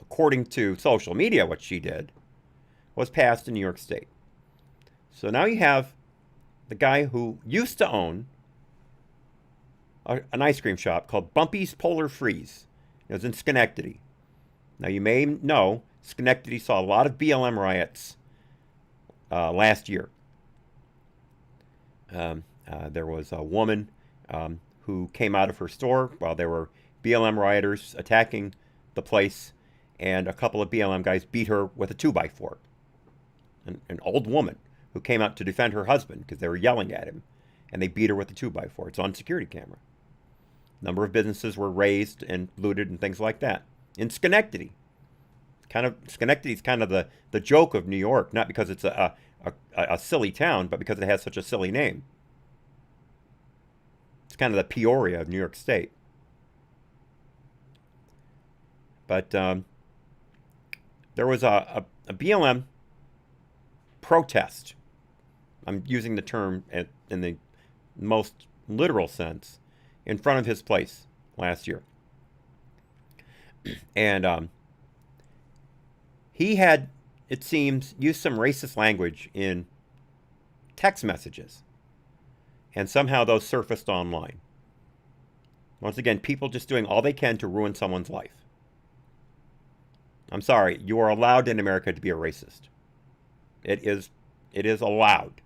Speaker 2: according to social media what she did, was passed in New York State. So now you have the guy who used to own an ice cream shop called Bumpy's Polar Freeze. It was in Schenectady. Now you may know Schenectady saw a lot of BLM riots last year. There was a woman who came out of her store while there were BLM rioters attacking the place, and a couple of BLM guys beat her with a 2x4. An old woman who came out to defend her husband because they were yelling at him, and they beat her with a 2x4. It's on security camera. A number of businesses were razed and looted and things like that in Schenectady. Schenectady's kind of the joke of New York, not because it's a silly town, but because it has such a silly name. It's kind of the Peoria of New York State. But there was a BLM protest. I'm using the term in the most literal sense, in front of his place last year. And he had, it seems, used some racist language in text messages. And somehow those surfaced online. Once again, people just doing all they can to ruin someone's life. I'm sorry, you are allowed in America to be a racist. It is allowed.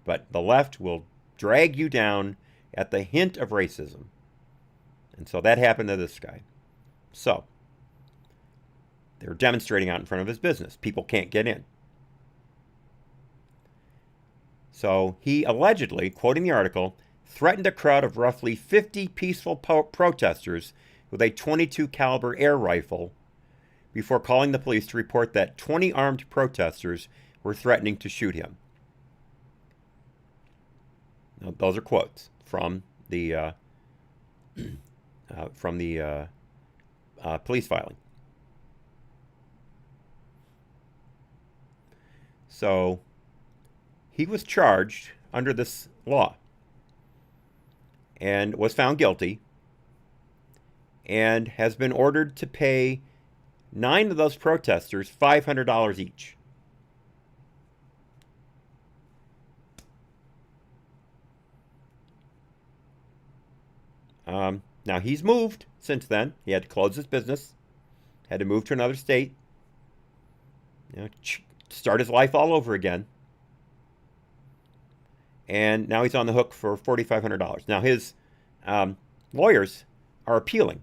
Speaker 2: But the left will drag you down at the hint of racism. And so that happened to this guy. So, they're demonstrating out in front of his business. People can't get in. So he allegedly, quoting the article, threatened a crowd of roughly 50 peaceful protesters with a .22 caliber air rifle before calling the police to report that 20 armed protesters were threatening to shoot him. Now, those are quotes from the police filing. So he was charged under this law and was found guilty and has been ordered to pay 9 of those protesters $500 each. Now, he's moved since then. He had to close his business, had to move to another state, start his life all over again. And now he's on the hook for $4,500. Now, his lawyers are appealing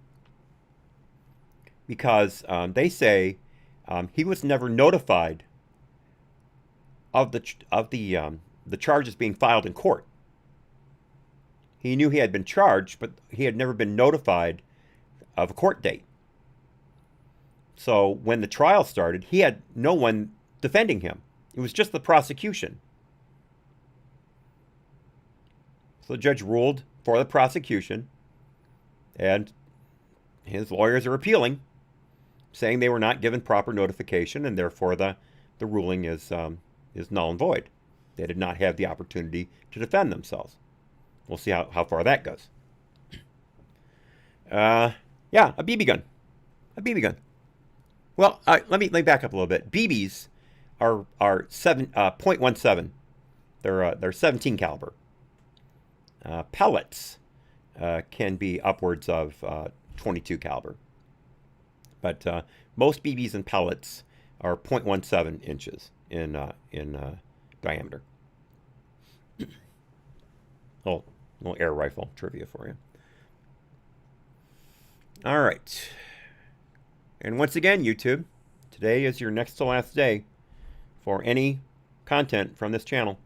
Speaker 2: because they say he was never notified of the charges being filed in court. He knew he had been charged, but he had never been notified of a court date. So when the trial started, he had no one defending him. It was just the prosecution. So the judge ruled for the prosecution, and his lawyers are appealing, saying they were not given proper notification, and therefore the ruling is null and void. They did not have the opportunity to defend themselves. We'll see how far that goes. Yeah, a BB gun. A BB gun. Well, let me back up a little bit. BBs are 0.17. They're 17 caliber. Pellets can be upwards of 22 caliber. But most BBs and pellets are 0.17 inches in diameter. Little air rifle trivia for you. All right. And once again, YouTube, today is your next to last day for any content from this channel.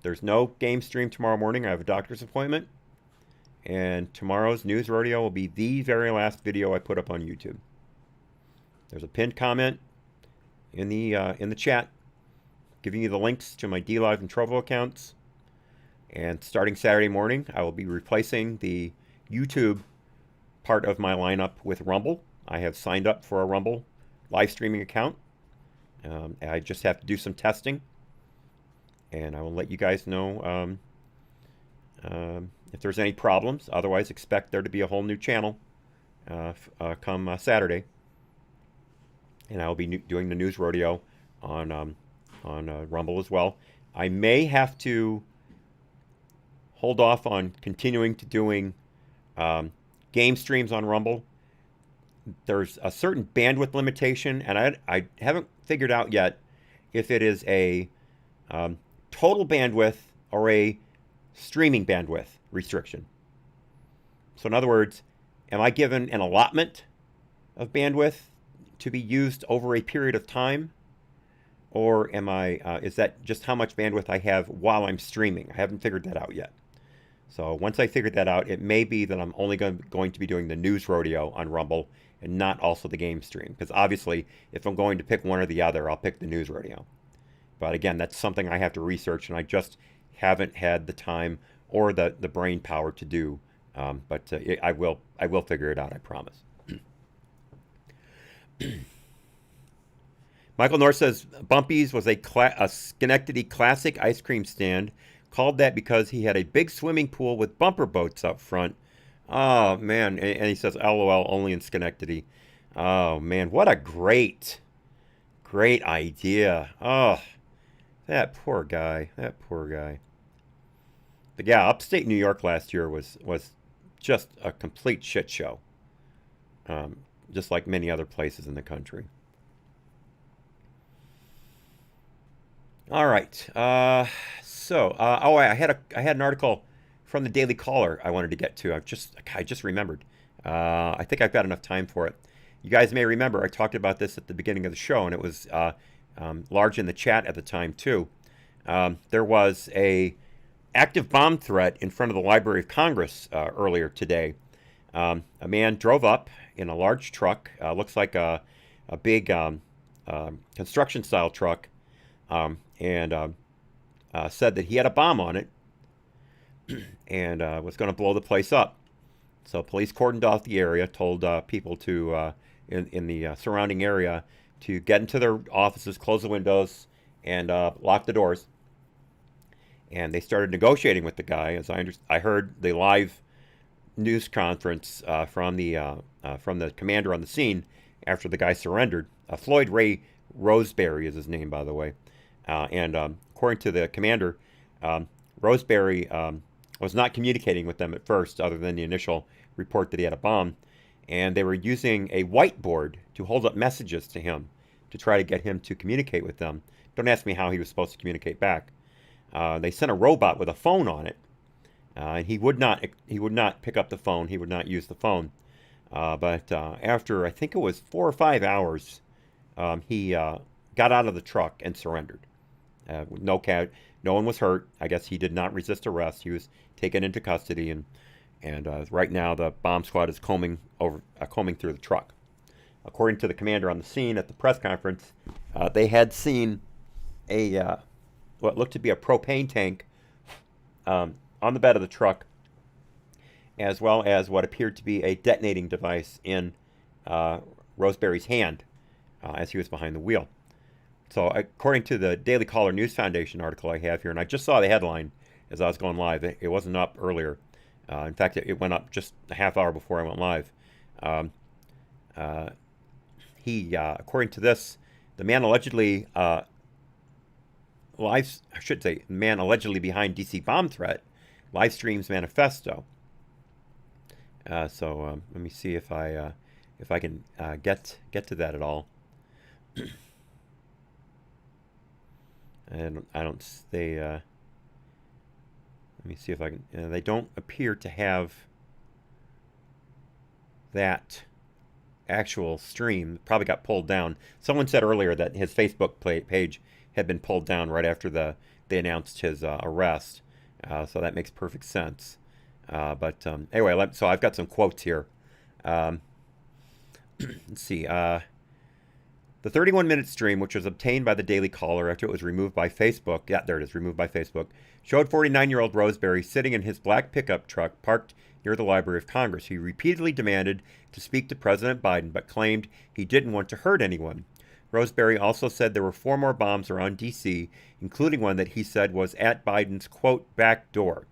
Speaker 2: There's no game stream tomorrow morning. I have a doctor's appointment. And tomorrow's news rodeo will be the very last video I put up on YouTube. There's a pinned comment in the chat giving you the links to my DLive and Trovo accounts. And starting Saturday morning, I will be replacing the YouTube part of my lineup with Rumble. I have signed up for a Rumble live streaming account. I just have to do some testing. And I will let you guys know if there's any problems. Otherwise, expect there to be a whole new channel come Saturday. And I will be doing the news rodeo on Rumble as well. I may have to hold off on continuing to doing game streams on Rumble. There's a certain bandwidth limitation, and I haven't figured out yet if it is a total bandwidth or a streaming bandwidth restriction. So in other words, am I given an allotment of bandwidth to be used over a period of time? Or am is that just how much bandwidth I have while I'm streaming? I haven't figured that out yet. So once I figured that out, it may be that I'm only going to be doing the news rodeo on Rumble and not also the game stream. Because obviously, if I'm going to pick one or the other, I'll pick the news rodeo. But again, that's something I have to research, and I just haven't had the time or the brain power to do. But I will figure it out, I promise. Michael North says Bumpy's was a Schenectady classic ice cream stand. Called that because he had a big swimming pool with bumper boats up front. Oh, man. And he says, LOL, only in Schenectady. Oh, man. What a great idea. Oh, that poor guy. That poor guy. But yeah, upstate New York last year was just a complete shit show. Just like many other places in the country. All right. I had an article from the Daily Caller I wanted to get to. I just remembered. I think I've got enough time for it. You guys may remember I talked about this at the beginning of the show, and it was large in the chat at the time too. There was a active bomb threat in front of the Library of Congress earlier today. A man drove up in a large truck. Looks like a a big construction-style truck, and said that he had a bomb on it and was going to blow the place up. So police cordoned off the area, told people to in the surrounding area to get into their offices, close the windows, and lock the doors. And they started negotiating with the guy. As I heard the live news conference from the commander on the scene after the guy surrendered. Floyd Ray Roseberry is his name, by the way. And according to the commander, Roseberry was not communicating with them at first, other than the initial report that he had a bomb. And they were using a whiteboard to hold up messages to him to try to get him to communicate with them. Don't ask me how he was supposed to communicate back. They sent a robot with a phone on it, and he would not pick up the phone. He would not use the phone. But after I think it was 4 or 5 hours, he got out of the truck and surrendered. No one was hurt. I guess he did not resist arrest. He was taken into custody, and right now the bomb squad is combing through the truck. According to the commander on the scene at the press conference, they had seen what looked to be a propane tank on the bed of the truck, as well as what appeared to be a detonating device in Roseberry's hand as he was behind the wheel. So according to the Daily Caller News Foundation article I have here, and I just saw the headline as I was going live. It wasn't up earlier. In fact, it went up just a half hour before I went live. According to this, the man allegedly man allegedly behind DC bomb threat live streams manifesto. So let me see if I can get to that at all. And I don't. Let me see if I can. They don't appear to have that actual stream. Probably got pulled down. Someone said earlier that his Facebook page had been pulled down right after they announced his arrest. So that makes perfect sense. But anyway, so I've got some quotes here. Let's see. The 31-minute stream, which was obtained by the Daily Caller after it was removed by Facebook, removed by Facebook, showed 49-year-old Roseberry sitting in his black pickup truck parked near the Library of Congress. He repeatedly demanded to speak to President Biden, but claimed he didn't want to hurt anyone. Roseberry also said there were 4 more bombs around D.C., including one that he said was at Biden's, quote, back door.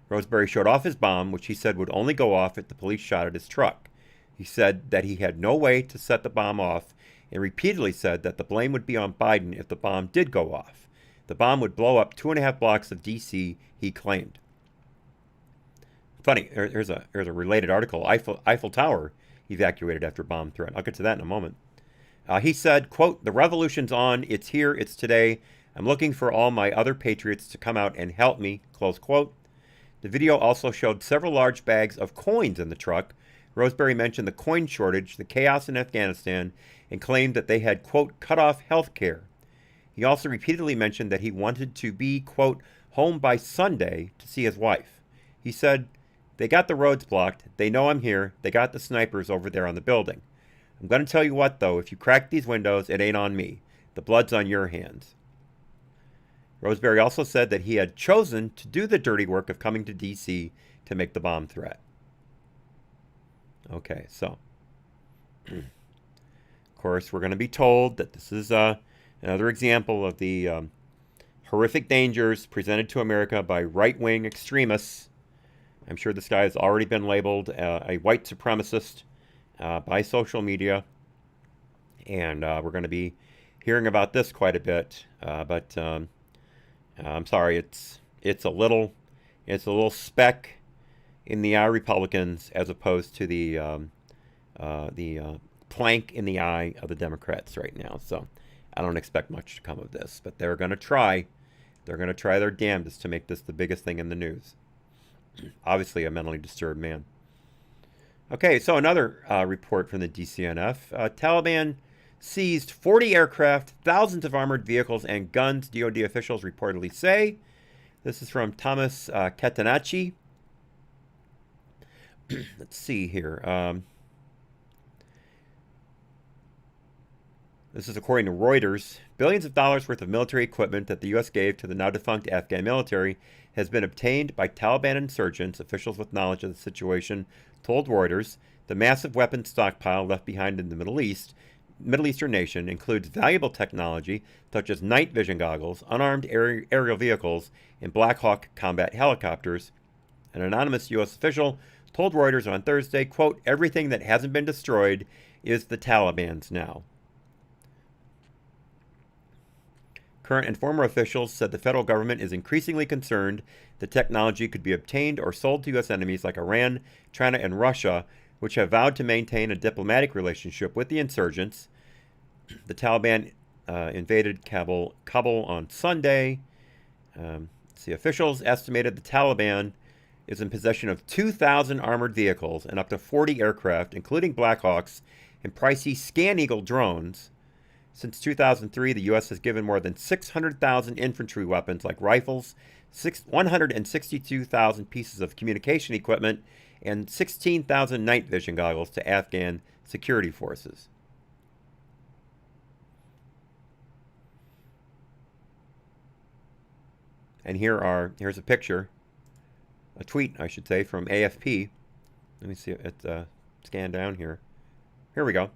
Speaker 2: Roseberry showed off his bomb, which he said would only go off if the police shot at his truck. He said that he had no way to set the bomb off, and repeatedly said that the blame would be on Biden if the bomb did go off. The bomb would blow up 2.5 blocks of D.C., he claimed. Funny, here's a related article. Eiffel Tower evacuated after bomb threat. I'll get to that in a moment. He said, quote, the revolution's on. It's here. It's today. I'm looking for all my other patriots to come out and help me, close quote. The video also showed several large bags of coins in the truck. Roseberry mentioned the coin shortage, the chaos in Afghanistan, and claimed that they had, quote, cut off health care. He also repeatedly mentioned that he wanted to be, quote, home by Sunday to see his wife. He said, they got the roads blocked. They know I'm here. They got the snipers over there on the building. I'm going to tell you what, though. If you crack these windows, it ain't on me. The blood's on your hands. Roseberry also said that he had chosen to do the dirty work of coming to D.C. to make the bomb threat. Okay, so, of course, we're going to be told that this is another example of the horrific dangers presented to America by right-wing extremists. I'm sure this guy has already been labeled a white supremacist by social media, and we're going to be hearing about this quite a bit. But I'm sorry, it's a little speck in the eye Republicans as opposed to the plank in the eye of the Democrats right now. So I don't expect much to come of this, but they're going to try. They're going to try their damnedest to make this the biggest thing in the news. Obviously, a mentally disturbed man. Okay, so another report from the DCNF. Taliban seized 40 aircraft, thousands of armored vehicles, and guns, DoD officials reportedly say. This is from Thomas Ketanacci. Let's see here. This is according to Reuters. Billions of dollars worth of military equipment that the U.S. gave to the now defunct Afghan military has been obtained by Taliban insurgents. Officials with knowledge of the situation told Reuters the massive weapons stockpile left behind in the Middle Eastern nation includes valuable technology such as night vision goggles, unarmed aerial vehicles, and Black Hawk combat helicopters. An anonymous U.S. official told Reuters on Thursday, quote, "Everything that hasn't been destroyed is the Taliban's now." Current and former officials said the federal government is increasingly concerned the technology could be obtained or sold to U.S. enemies like Iran, China, and Russia, which have vowed to maintain a diplomatic relationship with the insurgents. The Taliban invaded Kabul on Sunday. Officials estimated the Taliban is in possession of 2,000 armored vehicles and up to 40 aircraft, including Black Hawks and pricey Scan Eagle drones. Since 2003, the U.S. has given more than 600,000 infantry weapons like rifles, 162,000 pieces of communication equipment, and 16,000 night vision goggles to Afghan security forces. And here's a picture, a tweet, I should say, from AFP. Let me see it scan down here. Here we go.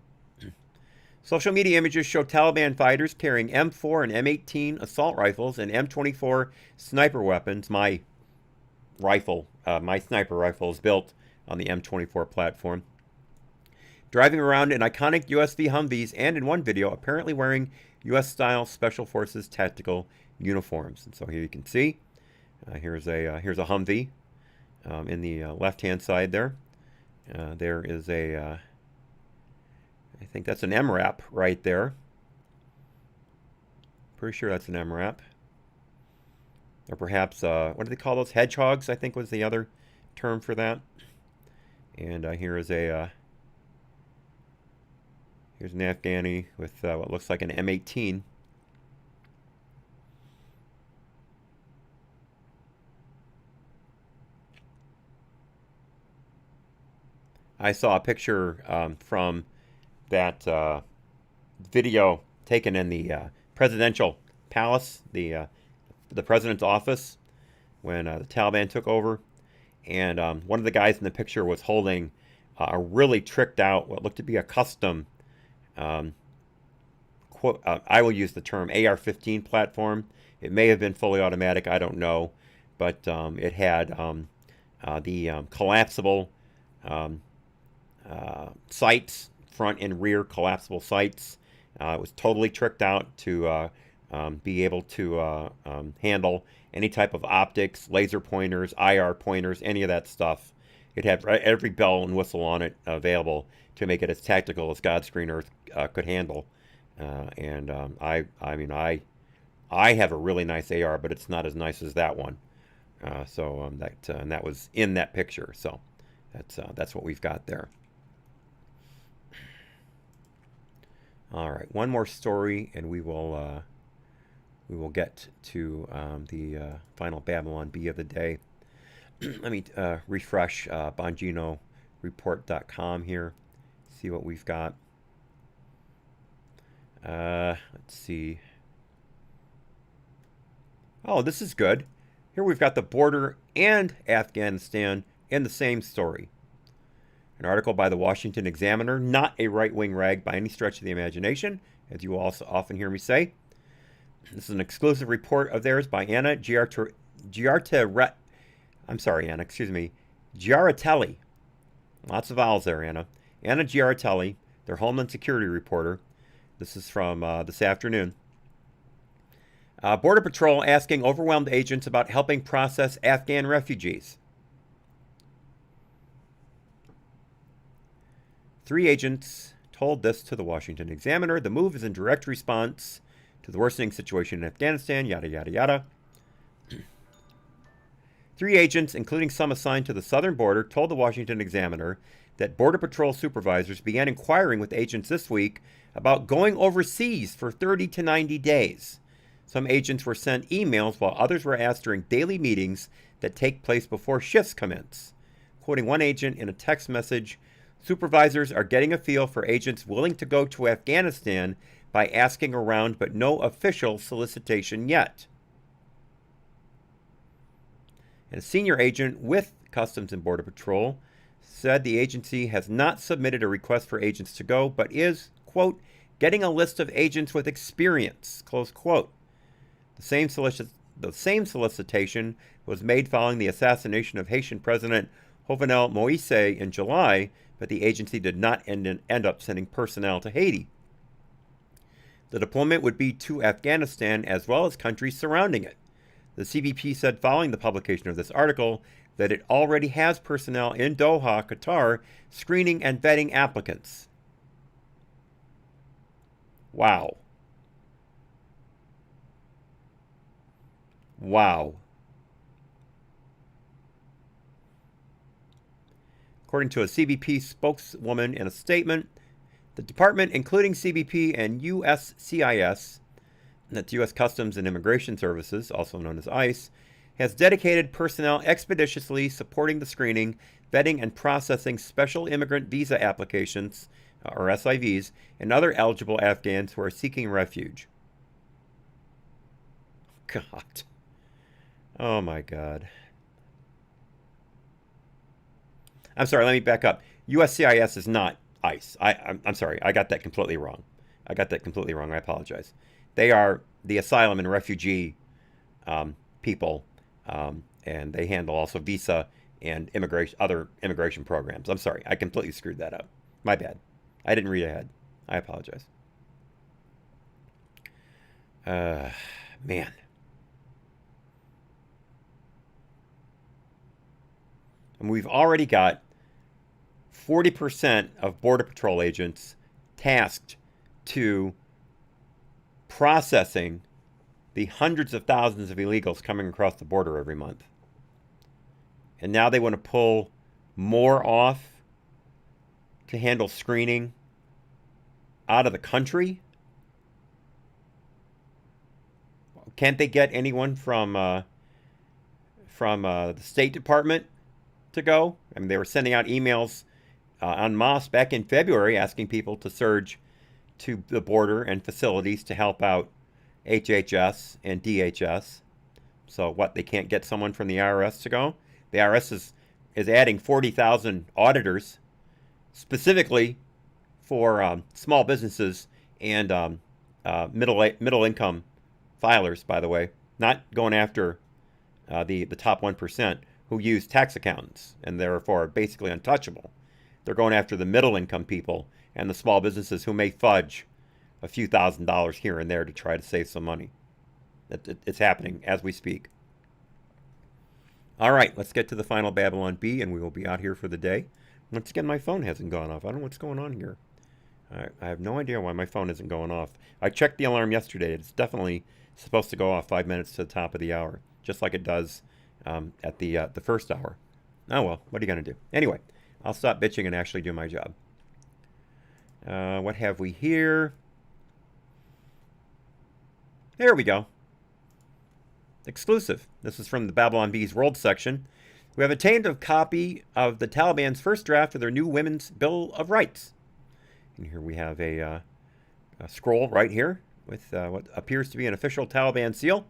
Speaker 2: Social media images show Taliban fighters carrying M4 and M18 assault rifles and M24 sniper weapons. My sniper rifle is built on the M24 platform. Driving around in iconic USV Humvees and in one video, apparently wearing U.S.-style Special Forces tactical uniforms. And so here you can see, here's a Humvee in the left-hand side there. There is I think that's an MRAP right there. Pretty sure that's an MRAP. Or perhaps, what do they call those? Hedgehogs, I think was the other term for that. And here's an Afghani with what looks like an M18. I saw a picture from that video taken in the presidential palace, the president's office, when the Taliban took over. And one of the guys in the picture was holding a really tricked out, what looked to be a custom, I will use the term AR-15 platform. It may have been fully automatic, I don't know. But it had the collapsible sights, front and rear collapsible sights. It was totally tricked out to be able to handle any type of optics, laser pointers, IR pointers, any of that stuff. It had every bell and whistle on it available to make it as tactical as God's green earth could handle. I have a really nice AR, but it's not as nice as that one. And that was in that picture. So that's what we've got there. All right, one more story, and we will get to the final Babylon Bee of the day. Let me refresh BonginoReport.com here, see what we've got. Let's see. Oh, this is good. Here we've got the border and Afghanistan in the same story. An article by the Washington Examiner, not a right-wing rag by any stretch of the imagination, as you also often hear me say. This is an exclusive report of theirs by Anna Giaratelli. Lots of vowels there, Anna. Anna Giaratelli, their Homeland Security reporter. This is from this afternoon. Border Patrol asking overwhelmed agents about helping process Afghan refugees. 3 agents told this to the Washington Examiner. The move is in direct response to the worsening situation in Afghanistan, yada, yada, yada. 3 agents, including some assigned to the southern border, told the Washington Examiner that Border Patrol supervisors began inquiring with agents this week about going overseas for 30 to 90 days. Some agents were sent emails while others were asked during daily meetings that take place before shifts commence. Quoting one agent in a text message, supervisors are getting a feel for agents willing to go to Afghanistan by asking around, but no official solicitation yet. And a senior agent with Customs and Border Patrol said the agency has not submitted a request for agents to go, but is, quote, getting a list of agents with experience, close quote. The same solicitation was made following the assassination of Haitian President Jovenel Moise in July, but the agency did not end up sending personnel to Haiti. The deployment would be to Afghanistan as well as countries surrounding it. The CBP said following the publication of this article that it already has personnel in Doha, Qatar, screening and vetting applicants. Wow. Wow. According to a CBP spokeswoman in a statement, the department, including CBP and USCIS, that's U.S. Customs and Immigration Services, also known as ICE, has dedicated personnel expeditiously supporting the screening, vetting, and processing special immigrant visa applications, or SIVs, and other eligible Afghans who are seeking refuge. God. Oh my God. I'm sorry, let me back up. USCIS is not ICE. I'm sorry, I got that completely wrong. I apologize. They are the asylum and refugee people, and they handle also visa and other immigration programs. I'm sorry, I completely screwed that up. My bad. I didn't read ahead. I apologize. Man. And we've already got 40% of Border Patrol agents tasked to processing the hundreds of thousands of illegals coming across the border every month. And now they want to pull more off to handle screening out of the country? Can't they get anyone from the State Department to go? I mean, they were sending out emails en masse back in February asking people to surge to the border and facilities to help out HHS and DHS. So what, they can't get someone from the IRS to go? The IRS is adding 40,000 auditors specifically for small businesses and middle income filers, by the way, not going after the top 1% who use tax accountants and therefore are basically untouchable. They're going after the middle income people and the small businesses who may fudge a few $1,000s here and there to try to save some money. It's happening as we speak. All right, let's get to the final Babylon Bee, and we will be out here for the day. Once again, my phone hasn't gone off. I don't know what's going on here. I have no idea why my phone isn't going off. I checked the alarm yesterday. It's definitely supposed to go off 5 minutes to the top of the hour, just like it does at the first hour. Oh, well, what are you going to do? Anyway, I'll stop bitching and actually do my job. What have we here? There we go. Exclusive. This is from the Babylon Bees World section. We have obtained a copy of the Taliban's first draft of their new Women's Bill of Rights. And here we have a scroll right here with what appears to be an official Taliban seal.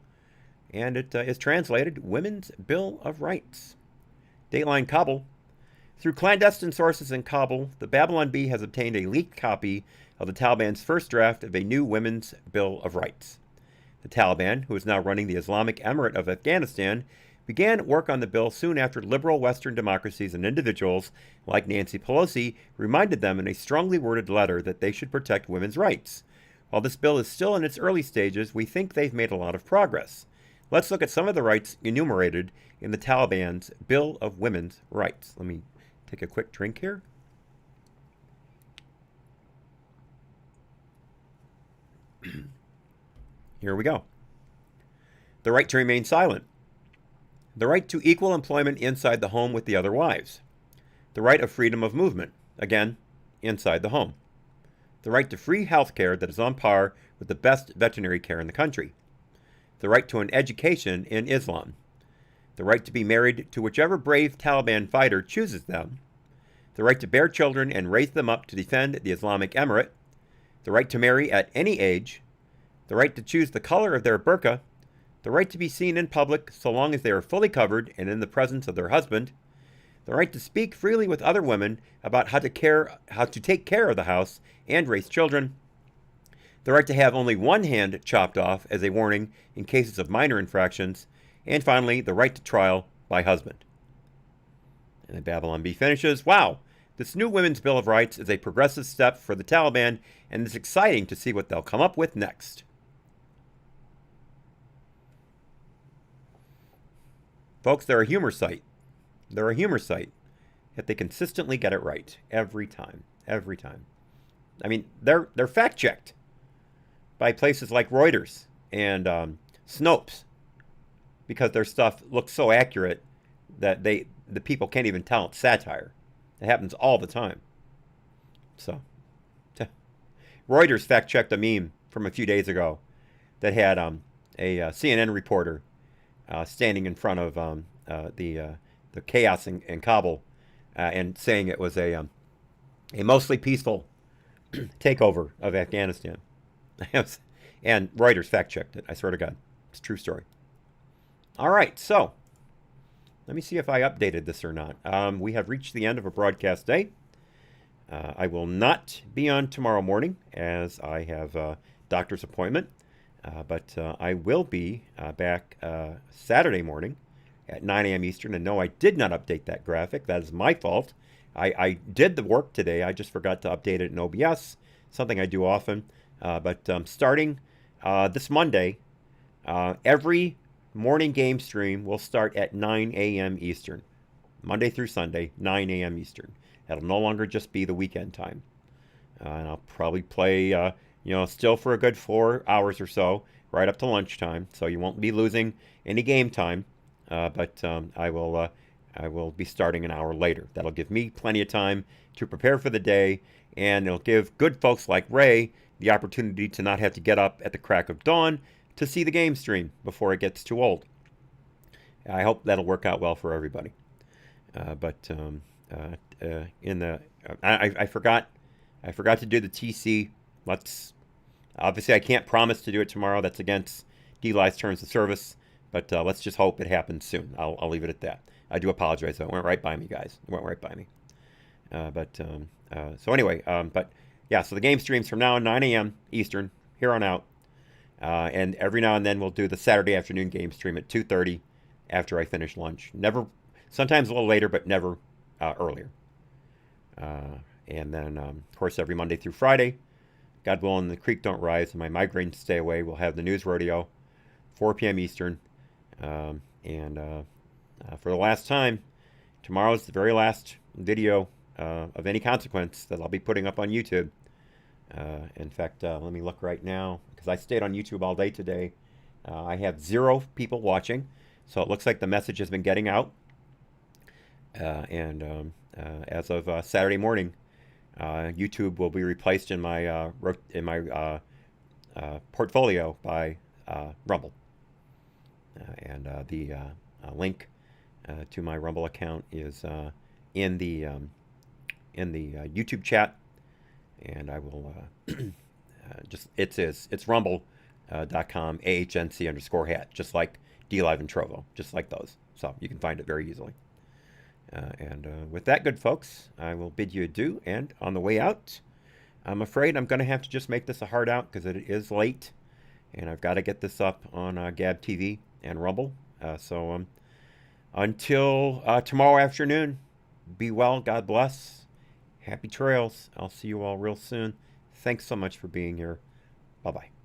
Speaker 2: And it is translated Women's Bill of Rights. Dateline Kabul. Through clandestine sources in Kabul, the Babylon Bee has obtained a leaked copy of the Taliban's first draft of a new Women's Bill of Rights. The Taliban, who is now running the Islamic Emirate of Afghanistan, began work on the bill soon after liberal Western democracies and individuals like Nancy Pelosi reminded them in a strongly worded letter that they should protect women's rights. While this bill is still in its early stages, we think they've made a lot of progress. Let's look at some of the rights enumerated in the Taliban's Bill of Women's Rights. Let me take a quick drink here. Here we go. The right to remain silent. The right to equal employment inside the home with the other wives. The right of freedom of movement. Again, inside the home. The right to free health care that is on par with the best veterinary care in the country. The right to an education in Islam. The right to be married to whichever brave Taliban fighter chooses them. The right to bear children and raise them up to defend the Islamic Emirate. the right to marry at any age, the right to choose the color of their burqa, the right to be seen in public so long as they are fully covered and in the presence of their husband, the right to speak freely with other women about how to take care of the house and raise children, the right to have only one hand chopped off as a warning in cases of minor infractions, and finally, the right to trial by husband. And Babylon Bee finishes, wow, this new Women's Bill of Rights is a progressive step for the Taliban, and it's exciting to see what they'll come up with next. Folks, they're a humor site. They're a humor site. Yet they consistently get it right every time. Every time. I mean, they're fact-checked by places like Reuters and Snopes because their stuff looks so accurate that the people can't even tell it's satire. It happens all the time. So, Reuters fact-checked a meme from a few days ago that had a CNN reporter standing in front of the chaos in Kabul and saying it was a mostly peaceful takeover of Afghanistan. And Reuters fact-checked it. I swear to God. It's a true story. All right, so let me see if I updated this or not. We have reached the end of a broadcast day. I will not be on tomorrow morning as I have a doctor's appointment, but I will be back Saturday morning at 9 a.m. Eastern. And no, I did not update that graphic. That is my fault. I did the work today. I just forgot to update it in OBS, something I do often. But starting this Monday, every morning game stream will start at 9 a.m. Eastern. Monday through Sunday, 9 a.m. Eastern. That'll no longer just be the weekend time. And I'll probably play, still for a good 4 hours or so, right up to lunchtime. So you won't be losing any game time. But I will be starting an hour later. That'll give me plenty of time to prepare for the day, and it'll give good folks like Ray the opportunity to not have to get up at the crack of dawn to see the game stream before it gets too old. I hope that'll work out well for everybody. I forgot to do the TC. Obviously I can't promise to do it tomorrow. That's against DLive's terms of service. But let's just hope it happens soon. I'll leave it at that. I do apologize, though. It went right by me, guys. It went right by me. So anyway, so the game streams from now on 9 a.m. Eastern, here on out. And every now and then we'll do the Saturday afternoon game stream at 2:30 after I finish lunch. Never, sometimes a little later, but never earlier. And then, of course, every Monday through Friday, God willing, the creek don't rise and my migraines stay away, we'll have the news rodeo, 4 p.m. Eastern. For the last time, tomorrow's the very last video of any consequence that I'll be putting up on YouTube. In fact, let me look right now, because I stayed on YouTube all day today. I have 0 people watching, so it looks like the message has been getting out. As of Saturday morning, YouTube will be replaced in my portfolio by Rumble. The link to my Rumble account is in the YouTube chat, and I will it's rumble.com AHNC_hat, just like DLive and Trovo, just like those. So you can find it very easily. With that, good folks, I will bid you adieu. And on the way out, I'm afraid I'm going to have to just make this a hard out because it is late, and I've got to get this up on Gab TV and Rumble. Until tomorrow afternoon, be well, God bless, happy trails. I'll see you all real soon. Thanks so much for being here. Bye-bye.